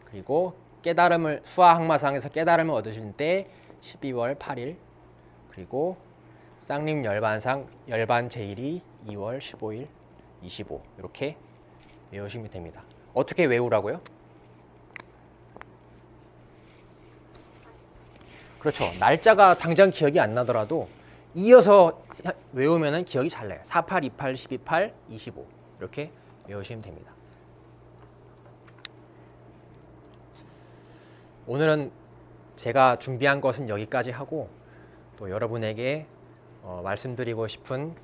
그리고 깨달음을, 수화항마상에서 깨달음을 얻으신 때 12월 8일, 그리고 쌍림 열반상 열반제일이 2월 15일, 25 이렇게 외우시면 됩니다. 어떻게 외우라고요? 그렇죠. 날짜가 당장 기억이 안 나더라도 이어서 외우면 기억이 잘 나요. 48, 28, 12, 8, 25 이렇게 외우시면 됩니다. 오늘은 제가 준비한 것은 여기까지 하고, 또 여러분에게 말씀드리고 싶은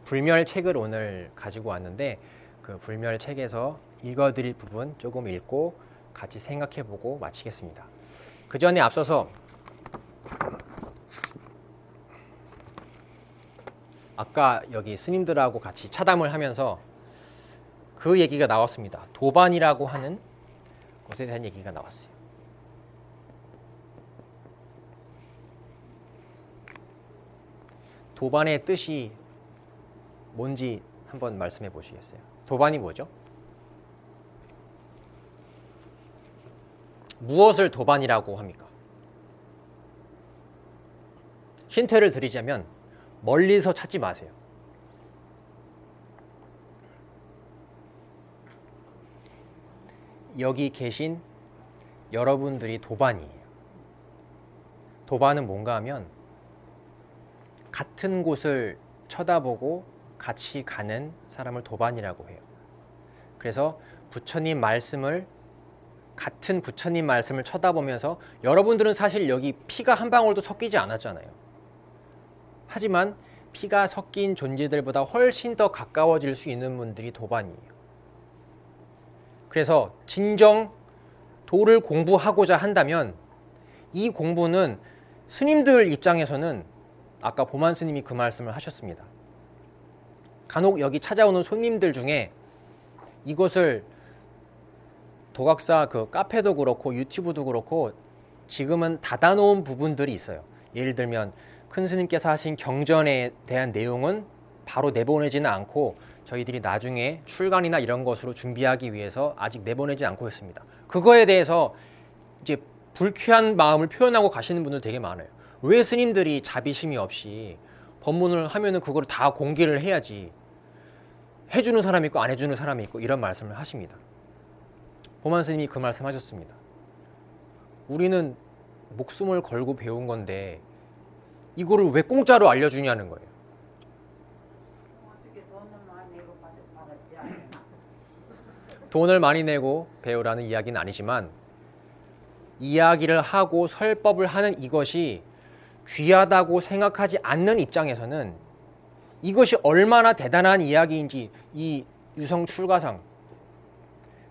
불멸책을 오늘 가지고 왔는데, 그 불멸책에서 읽어드릴 부분 조금 읽고 같이 생각해보고 마치겠습니다. 그 전에 앞서서 아까 여기 스님들하고 같이 차담을 하면서 그 얘기가 나왔습니다. 도반이라고 하는 것에 대한 얘기가 나왔어요. 도반의 뜻이 뭔지 한번 말씀해 보시겠어요? 도반이 뭐죠? 무엇을 도반이라고 합니까? 힌트를 드리자면 멀리서 찾지 마세요. 여기 계신 여러분들이 도반이에요. 도반은 뭔가 하면 같은 곳을 쳐다보고 같이 가는 사람을 도반이라고 해요. 그래서 부처님 말씀을 같은 부처님 말씀을 쳐다보면서 여러분들은 사실 여기 피가 한 방울도 섞이지 않았잖아요. 하지만 피가 섞인 존재들보다 훨씬 더 가까워질 수 있는 분들이 도반이에요. 그래서 진정 도를 공부하고자 한다면 이 공부는 스님들 입장에서는 아까 보만 스님이 그 말씀을 하셨습니다. 간혹 여기 찾아오는 손님들 중에 이것을 도각사 그 카페도 그렇고 유튜브도 그렇고 지금은 닫아놓은 부분들이 있어요. 예를 들면 큰 스님께서 하신 경전에 대한 내용은 바로 내보내지는 않고 저희들이 나중에 출간이나 이런 것으로 준비하기 위해서 아직 내보내지 않고 있습니다. 그거에 대해서 이제 불쾌한 마음을 표현하고 가시는 분들 되게 많아요. 왜 스님들이 자비심이 없이 법문을 하면은 그걸 다 공개를 해야지, 해주는 사람이 있고 안 해주는 사람이 있고, 이런 말씀을 하십니다. 보만 스님이 그 말씀 하셨습니다. 우리는 목숨을 걸고 배운 건데 이거를 왜 공짜로 알려주냐는 거예요. 돈을 많이 내고 배우라는 이야기는 아니지만 이야기를 하고 설법을 하는 이것이 귀하다고 생각하지 않는 입장에서는 이것이 얼마나 대단한 이야기인지, 이 유성 출가상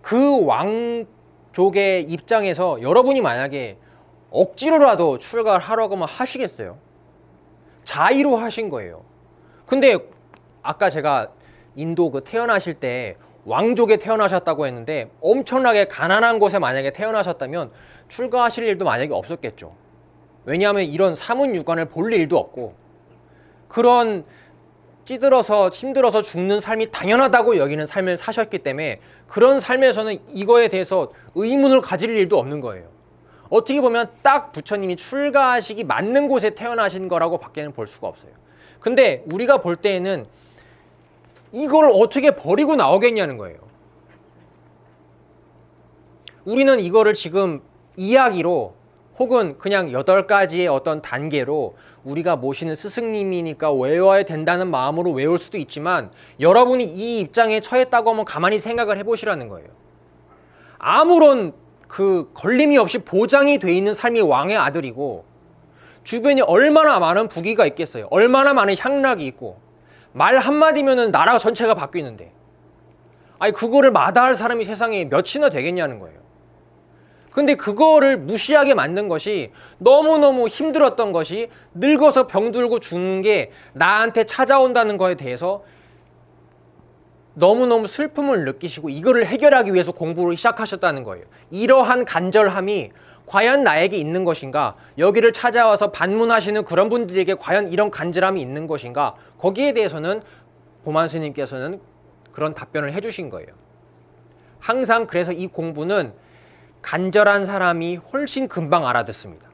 그 왕족의 입장에서 여러분이 만약에 억지로라도 출가를 하라고 하면 하시겠어요? 자의로 하신 거예요. 근데 아까 제가 인도 그 태어나실 때 왕족에 태어나셨다고 했는데 엄청나게 가난한 곳에 만약에 태어나셨다면 출가하실 일도 만약에 없었겠죠. 왜냐하면 이런 사문유관을 볼 일도 없고 그런 찌들어서 힘들어서 죽는 삶이 당연하다고 여기는 삶을 사셨기 때문에 그런 삶에서는 이거에 대해서 의문을 가질 일도 없는 거예요. 어떻게 보면 딱 부처님이 출가하시기 맞는 곳에 태어나신 거라고 밖에는 볼 수가 없어요. 근데 우리가 볼 때에는 이걸 어떻게 버리고 나오겠냐는 거예요. 우리는 이거를 지금 이야기로 혹은 그냥 8가지의 어떤 단계로 우리가 모시는 스승님이니까 외워야 된다는 마음으로 외울 수도 있지만 여러분이 이 입장에 처했다고 하면 가만히 생각을 해보시라는 거예요. 아무런 그 걸림이 없이 보장이 돼 있는 삶이 왕의 아들이고 주변에 얼마나 많은 부귀가 있겠어요. 얼마나 많은 향락이 있고 말 한마디면은 나라 전체가 바뀌는데 아니 그거를 마다할 사람이 세상에 몇이나 되겠냐는 거예요. 근데 그거를 무시하게 만든 것이 너무너무 힘들었던 것이 늙어서 병들고 죽는 게 나한테 찾아온다는 거에 대해서 너무너무 슬픔을 느끼시고 이거를 해결하기 위해서 공부를 시작하셨다는 거예요. 이러한 간절함이 과연 나에게 있는 것인가? 여기를 찾아와서 반문하시는 그런 분들에게 과연 이런 간절함이 있는 것인가? 거기에 대해서는 보만 스님께서는 그런 답변을 해주신 거예요. 항상 그래서 이 공부는 간절한 사람이 훨씬 금방 알아듣습니다.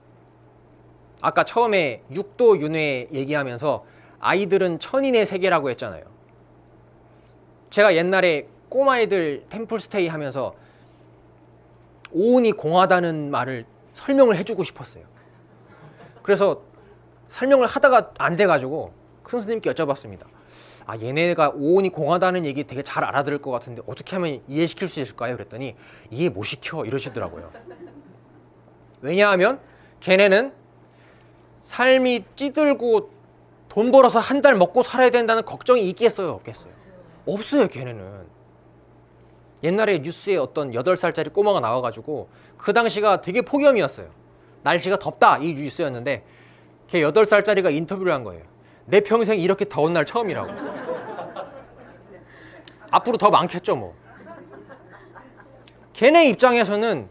아까 처음에 육도 윤회 얘기하면서 아이들은 천인의 세계라고 했잖아요. 제가 옛날에 꼬마애들 템플스테이 하면서 오온이 공하다는 말을 설명을 해주고 싶었어요. 그래서 설명을 하다가 안 돼가지고 큰 스님께 여쭤봤습니다. 아, 얘네가 오온이 공하다는 얘기 되게 잘 알아들을 것 같은데 어떻게 하면 이해시킬 수 있을까요? 그랬더니 이해 못 시켜 이러시더라고요. 왜냐하면 걔네는 삶이 찌들고 돈 벌어서 한 달 먹고 살아야 된다는 걱정이 있겠어요? 없겠어요? 없어요. 걔네는. 옛날에 뉴스에 어떤 8살짜리 꼬마가 나와가지고 그 당시가 되게 폭염이었어요. 날씨가 덥다 이 뉴스였는데 걔 8살짜리가 인터뷰를 한 거예요. 내 평생 이렇게 더운 날 처음이라고. 앞으로 더 많겠죠 뭐. 걔네 입장에서는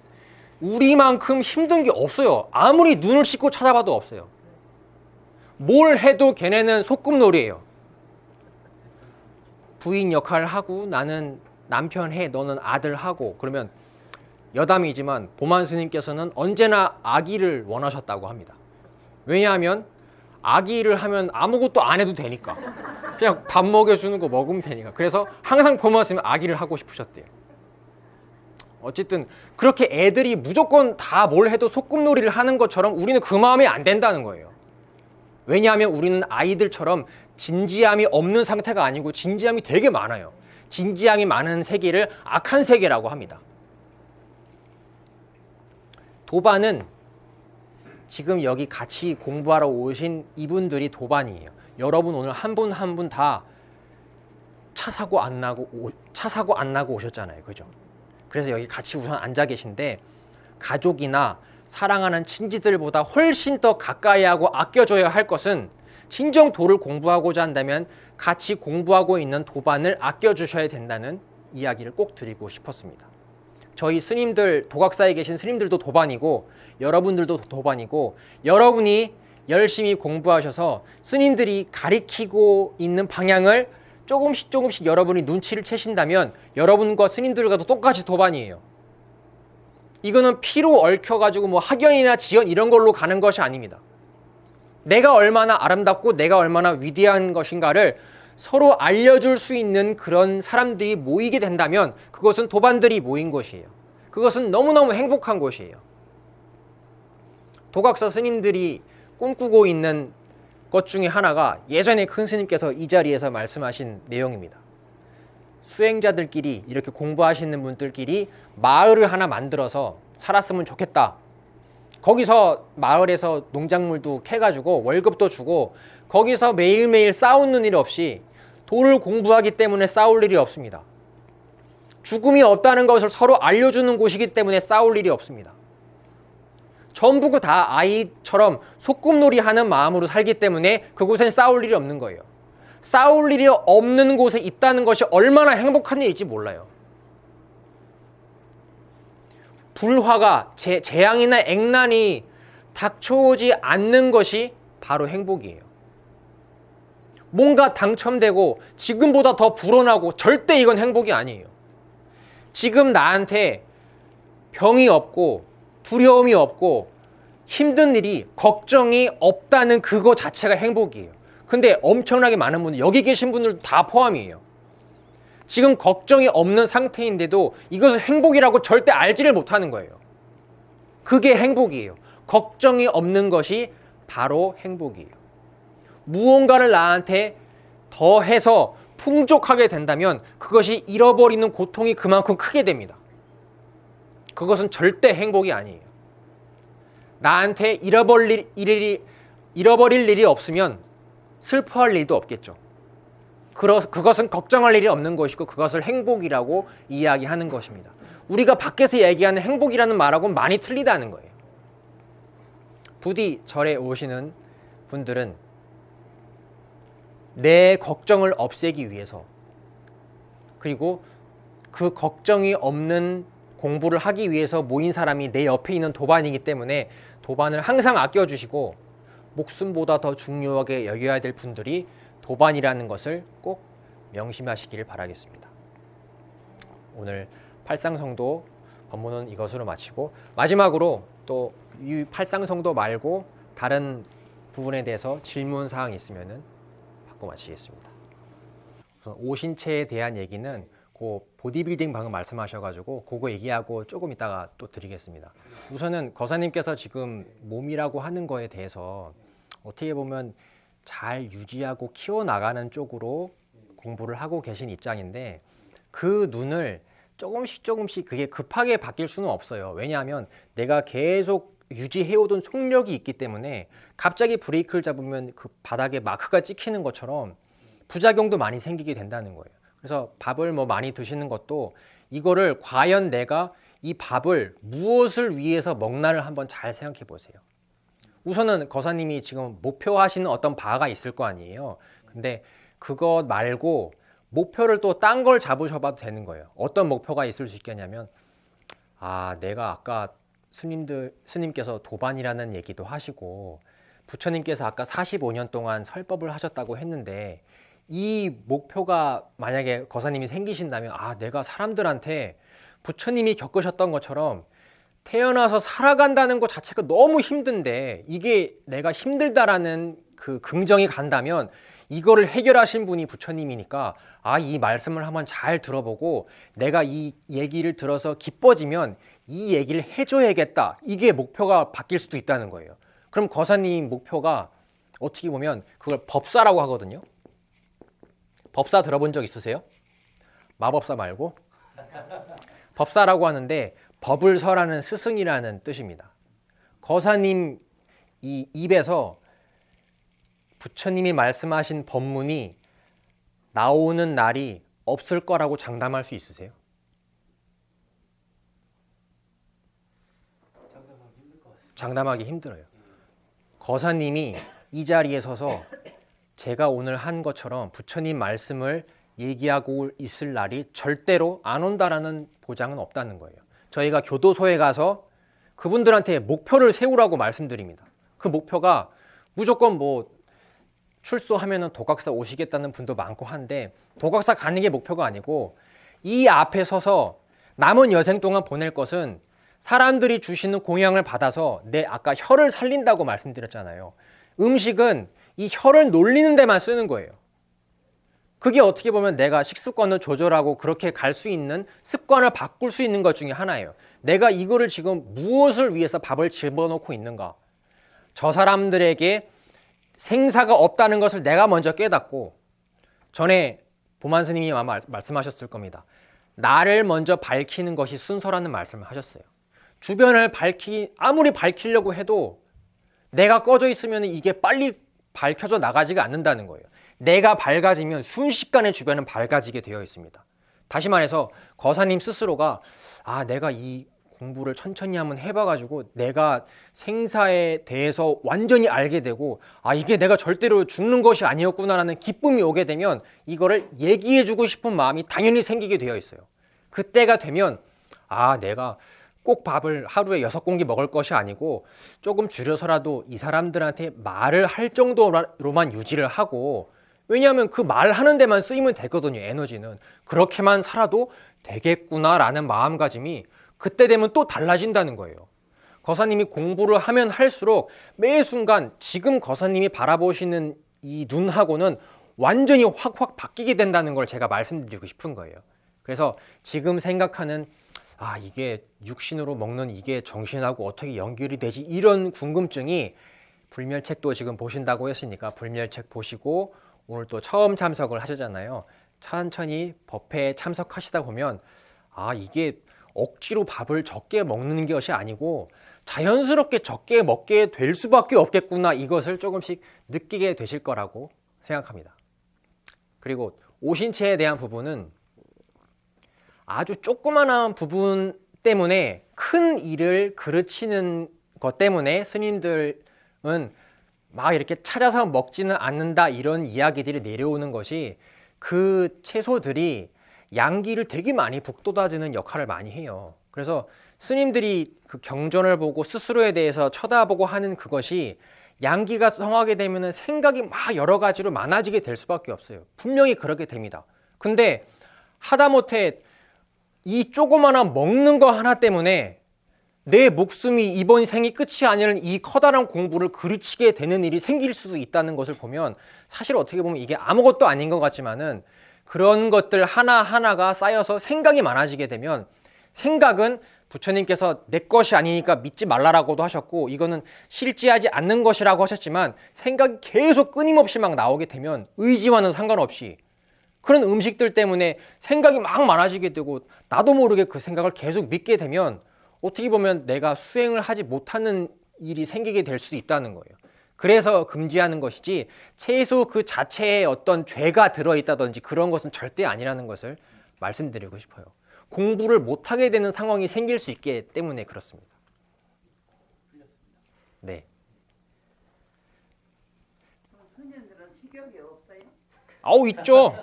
우리만큼 힘든 게 없어요. 아무리 눈을 씻고 찾아봐도 없어요. 뭘 해도 걔네는 소꿉놀이에요. 부인 역할을 하고 나는 남편 해, 너는 아들 하고. 그러면 여담이지만 보만 스님께서는 언제나 아기를 원하셨다고 합니다. 왜냐하면 아기를 하면 아무것도 안 해도 되니까. 그냥 밥 먹여주는 거 먹으면 되니까. 그래서 항상 보만 스님은 아기를 하고 싶으셨대요. 어쨌든 그렇게 애들이 무조건 다 뭘 해도 소꿉놀이를 하는 것처럼 우리는 그 마음이 안 된다는 거예요. 왜냐하면 우리는 아이들처럼 진지함이 없는 상태가 아니고 진지함이 되게 많아요. 진지함이 많은 세계를 악한 세계라고 합니다. 도반은 지금 여기 같이 공부하러 오신 이분들이 도반이에요. 여러분 오늘 한 분 한 분 다 차 사고 안 나고 오셨잖아요. 그죠? 그래서 여기 같이 우선 앉아 계신데 가족이나 사랑하는 친지들보다 훨씬 더 가까이 하고 아껴줘야 할 것은 진정 도를 공부하고자 한다면 같이 공부하고 있는 도반을 아껴주셔야 된다는 이야기를 꼭 드리고 싶었습니다. 저희 스님들, 도각사에 계신 스님들도 도반이고 여러분들도 도반이고 여러분이 열심히 공부하셔서 스님들이 가리키고 있는 방향을 조금씩 여러분이 눈치를 채신다면 여러분과 스님들과도 똑같이 도반이에요. 이거는 피로 얽혀가지고 뭐 학연이나 지연 이런 걸로 가는 것이 아닙니다. 내가 얼마나 아름답고 내가 얼마나 위대한 것인가를 서로 알려줄 수 있는 그런 사람들이 모이게 된다면 그것은 도반들이 모인 것이에요. 그것은 너무너무 행복한 것이에요. 도각사 스님들이 꿈꾸고 있는 것 중에 하나가 예전에 큰 스님께서 이 자리에서 말씀하신 내용입니다. 수행자들끼리 이렇게 공부하시는 분들끼리 마을을 하나 만들어서 살았으면 좋겠다. 거기서 마을에서 농작물도 캐가지고 월급도 주고 거기서 매일매일 싸우는 일 없이 도를 공부하기 때문에 싸울 일이 없습니다. 죽음이 없다는 것을 서로 알려주는 곳이기 때문에 싸울 일이 없습니다. 전부 다 아이처럼 소꿉놀이 하는 마음으로 살기 때문에 그곳엔 싸울 일이 없는 거예요. 싸울 일이 없는 곳에 있다는 것이 얼마나 행복한 일일지 몰라요. 불화가 재앙이나 액난이 닥쳐오지 않는 것이 바로 행복이에요. 뭔가 당첨되고 지금보다 더 불어나고 절대 이건 행복이 아니에요. 지금 나한테 병이 없고 두려움이 없고 힘든 일이 걱정이 없다는 그거 자체가 행복이에요. 근데 엄청나게 많은 분들 여기 계신 분들도 다 포함이에요. 지금 걱정이 없는 상태인데도 이것을 행복이라고 절대 알지를 못하는 거예요. 그게 행복이에요. 걱정이 없는 것이 바로 행복이에요. 무언가를 나한테 더해서 풍족하게 된다면 그것이 잃어버리는 고통이 그만큼 크게 됩니다. 그것은 절대 행복이 아니에요. 나한테 잃어버릴 일이 없으면 슬퍼할 일도 없겠죠. 그것은 걱정할 일이 없는 것이고 그것을 행복이라고 이야기하는 것입니다. 우리가 밖에서 얘기하는 행복이라는 말하고는 많이 틀리다는 거예요. 부디 절에 오시는 분들은 내 걱정을 없애기 위해서 그리고 그 걱정이 없는 공부를 하기 위해서 모인 사람이 내 옆에 있는 도반이기 때문에 도반을 항상 아껴주시고 목숨보다 더 중요하게 여겨야 될 분들이 도반이라는 것을 꼭 명심하시기를 바라겠습니다. 오늘 팔상성도 법문은 이것으로 마치고 마지막으로 또 이 팔상성도 말고 다른 부분에 대해서 질문 사항이 있으면 받고 마치겠습니다. 우선 오신체에 대한 얘기는 그 보디빌딩 방금 말씀하셔가지고 그거 얘기하고 조금 이따가 또 드리겠습니다. 우선은 거사님께서 지금 몸이라고 하는 거에 대해서 어떻게 보면 잘 유지하고 키워나가는 쪽으로 공부를 하고 계신 입장인데 그 눈을 조금씩 그게 급하게 바뀔 수는 없어요. 왜냐하면 내가 계속 유지해오던 속력이 있기 때문에 갑자기 브레이크를 잡으면 그 바닥에 마크가 찍히는 것처럼 부작용도 많이 생기게 된다는 거예요. 그래서 밥을 뭐 많이 드시는 것도 이거를 과연 내가 이 밥을 무엇을 위해서 먹나를 한번 잘 생각해 보세요. 우선은 거사님이 지금 목표하시는 어떤 바가 있을 거 아니에요. 근데 그것 말고 목표를 또 딴 걸 잡으셔봐도 되는 거예요. 어떤 목표가 있을 수 있겠냐면, 내가 아까 스님께서 도반이라는 얘기도 하시고 부처님께서 아까 45년 동안 설법을 하셨다고 했는데, 이 목표가 만약에 거사님이 생기신다면, 내가 사람들한테 부처님이 겪으셨던 것처럼 태어나서 살아간다는 것 자체가 너무 힘든데 이게 내가 힘들다라는 그 긍정이 간다면, 이거를 해결하신 분이 부처님이니까 이 말씀을 한번 잘 들어보고 내가 이 얘기를 들어서 기뻐지면 이 얘기를 해줘야겠다. 이게 목표가 바뀔 수도 있다는 거예요. 그럼 거사님 목표가 어떻게 보면 그걸 법사라고 하거든요. 법사 들어본 적 있으세요? 마법사 말고 법사라고 하는데 법을 설하는 스승이라는 뜻입니다. 거사님 이 입에서 부처님이 말씀하신 법문이 나오는 날이 없을 거라고 장담할 수 있으세요? 장담하기 힘들어요. 거사님이 이 자리에 서서 제가 오늘 한 것처럼 부처님 말씀을 얘기하고 있을 날이 절대로 안 온다라는 보장은 없다는 거예요. 저희가 교도소에 가서 그분들한테 목표를 세우라고 말씀드립니다. 그 목표가 무조건 출소하면은 도각사 오시겠다는 분도 많고 한데, 도각사 가는 게 목표가 아니고 이 앞에 서서 남은 여생 동안 보낼 것은 사람들이 주시는 공양을 받아서 아까 혀를 살린다고 말씀드렸잖아요. 음식은 이 혀를 놀리는 데만 쓰는 거예요. 그게 어떻게 보면 내가 식습관을 조절하고 그렇게 갈 수 있는, 습관을 바꿀 수 있는 것 중에 하나예요. 내가 이거를 지금 무엇을 위해서 밥을 집어넣고 있는가? 저 사람들에게 생사가 없다는 것을 내가 먼저 깨닫고, 전에 보만 스님이 아마 말씀하셨을 겁니다. 나를 먼저 밝히는 것이 순서라는 말씀을 하셨어요. 주변을 아무리 밝히려고 해도 내가 꺼져 있으면 이게 빨리 밝혀져 나가지가 않는다는 거예요. 내가 밝아지면 순식간에 주변은 밝아지게 되어 있습니다. 다시 말해서 거사님 스스로가 내가 이 공부를 천천히 한번 해봐가지고 내가 생사에 대해서 완전히 알게 되고 이게 내가 절대로 죽는 것이 아니었구나라는 기쁨이 오게 되면 이거를 얘기해주고 싶은 마음이 당연히 생기게 되어 있어요. 그때가 되면 내가 꼭 밥을 하루에 6공기 먹을 것이 아니고 조금 줄여서라도 이 사람들한테 말을 할 정도로만 유지를 하고, 왜냐하면 그 말하는 데만 쓰이면 되거든요. 에너지는. 그렇게만 살아도 되겠구나라는 마음가짐이 그때 되면 또 달라진다는 거예요. 거사님이 공부를 하면 할수록 매 순간 지금 거사님이 바라보시는 이 눈하고는 완전히 확 바뀌게 된다는 걸 제가 말씀드리고 싶은 거예요. 그래서 지금 생각하는 이게 육신으로 먹는 이게 정신하고 어떻게 연결이 되지? 이런 궁금증이, 불멸책도 지금 보신다고 했으니까 불멸책 보시고 오늘 또 처음 참석을 하셨잖아요. 천천히 법회에 참석하시다 보면 이게 억지로 밥을 적게 먹는 것이 아니고 자연스럽게 적게 먹게 될 수밖에 없겠구나, 이것을 조금씩 느끼게 되실 거라고 생각합니다. 그리고 오신체에 대한 부분은 아주 조그마한 부분 때문에 큰 일을 그르치는 것 때문에 스님들은 막 이렇게 찾아서 먹지는 않는다, 이런 이야기들이 내려오는 것이, 그 채소들이 양기를 되게 많이 북돋아주는 역할을 많이 해요. 그래서 스님들이 그 경전을 보고 스스로에 대해서 쳐다보고 하는 그것이, 양기가 성하게 되면 생각이 막 여러 가지로 많아지게 될 수밖에 없어요. 분명히 그렇게 됩니다. 근데 하다못해 이 조그마한 먹는 거 하나 때문에 내 목숨이 이번 생이 끝이 아니라는 이 커다란 공부를 그르치게 되는 일이 생길 수도 있다는 것을 보면, 사실 어떻게 보면 이게 아무것도 아닌 것 같지만은 그런 것들 하나하나가 쌓여서 생각이 많아지게 되면, 생각은 부처님께서 내 것이 아니니까 믿지 말라라고도 하셨고 이거는 실지하지 않는 것이라고 하셨지만, 생각이 계속 끊임없이 막 나오게 되면 의지와는 상관없이 그런 음식들 때문에 생각이 막 많아지게 되고 나도 모르게 그 생각을 계속 믿게 되면 어떻게 보면 내가 수행을 하지 못하는 일이 생기게 될 수 있다는 거예요. 그래서 금지하는 것이지 채소 그 자체에 어떤 죄가 들어있다든지 그런 것은 절대 아니라는 것을 말씀드리고 싶어요. 공부를 못하게 되는 상황이 생길 수 있기 때문에 그렇습니다. 네. 스님들은 식욕이 없어요? 아우 있죠.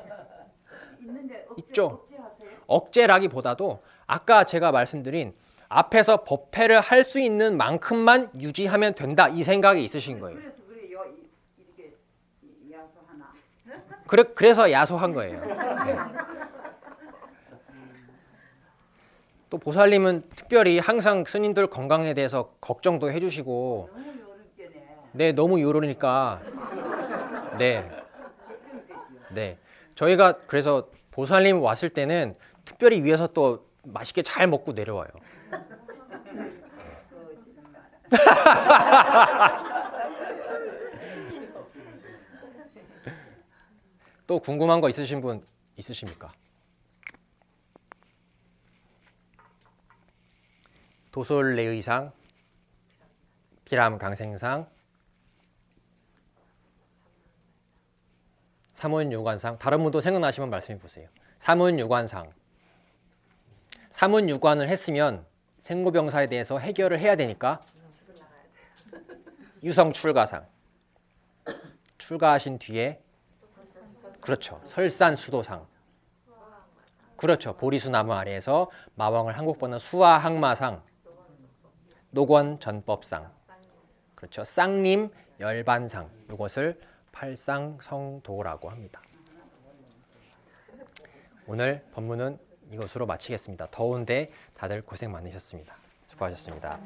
있는데 있죠. 억제하세요? 억제라기보다도 아까 제가 말씀드린 앞에서 법회를 할 수 있는 만큼만 유지하면 된다 이 생각이 있으신 거예요. 그래서 그래요 이렇게 야소하나? 그래서 야소한 거예요. 네. 또 보살님은 특별히 항상 스님들 건강에 대해서 걱정도 해주시고 너무 요렇게네. 네 너무 요러니까 네, 걱정되지요. 네 저희가 그래서 보살님 왔을 때는 특별히 위에서 또 맛있게 잘 먹고 내려와요. 또 궁금한 거 있으신 분 있으십니까? 도솔레의상, 피람강생상, 삼운유관상. 다른 분도 생각나시면 말씀해 보세요. 삼운유관상. 삼운유관을 했으면 생로병사에 대해서 해결을 해야 되니까 유성출가상. 출가하신 뒤에 그렇죠. 설산수도상. 그렇죠. 보리수나무 아래에서 마왕을 항복받는 수화항마상. 노권전법상. 그렇죠. 쌍림 열반상. 이것을 팔상성도라고 합니다. 오늘 법문은 이것으로 마치겠습니다. 더운데 다들 고생 많으셨습니다. 수고하셨습니다.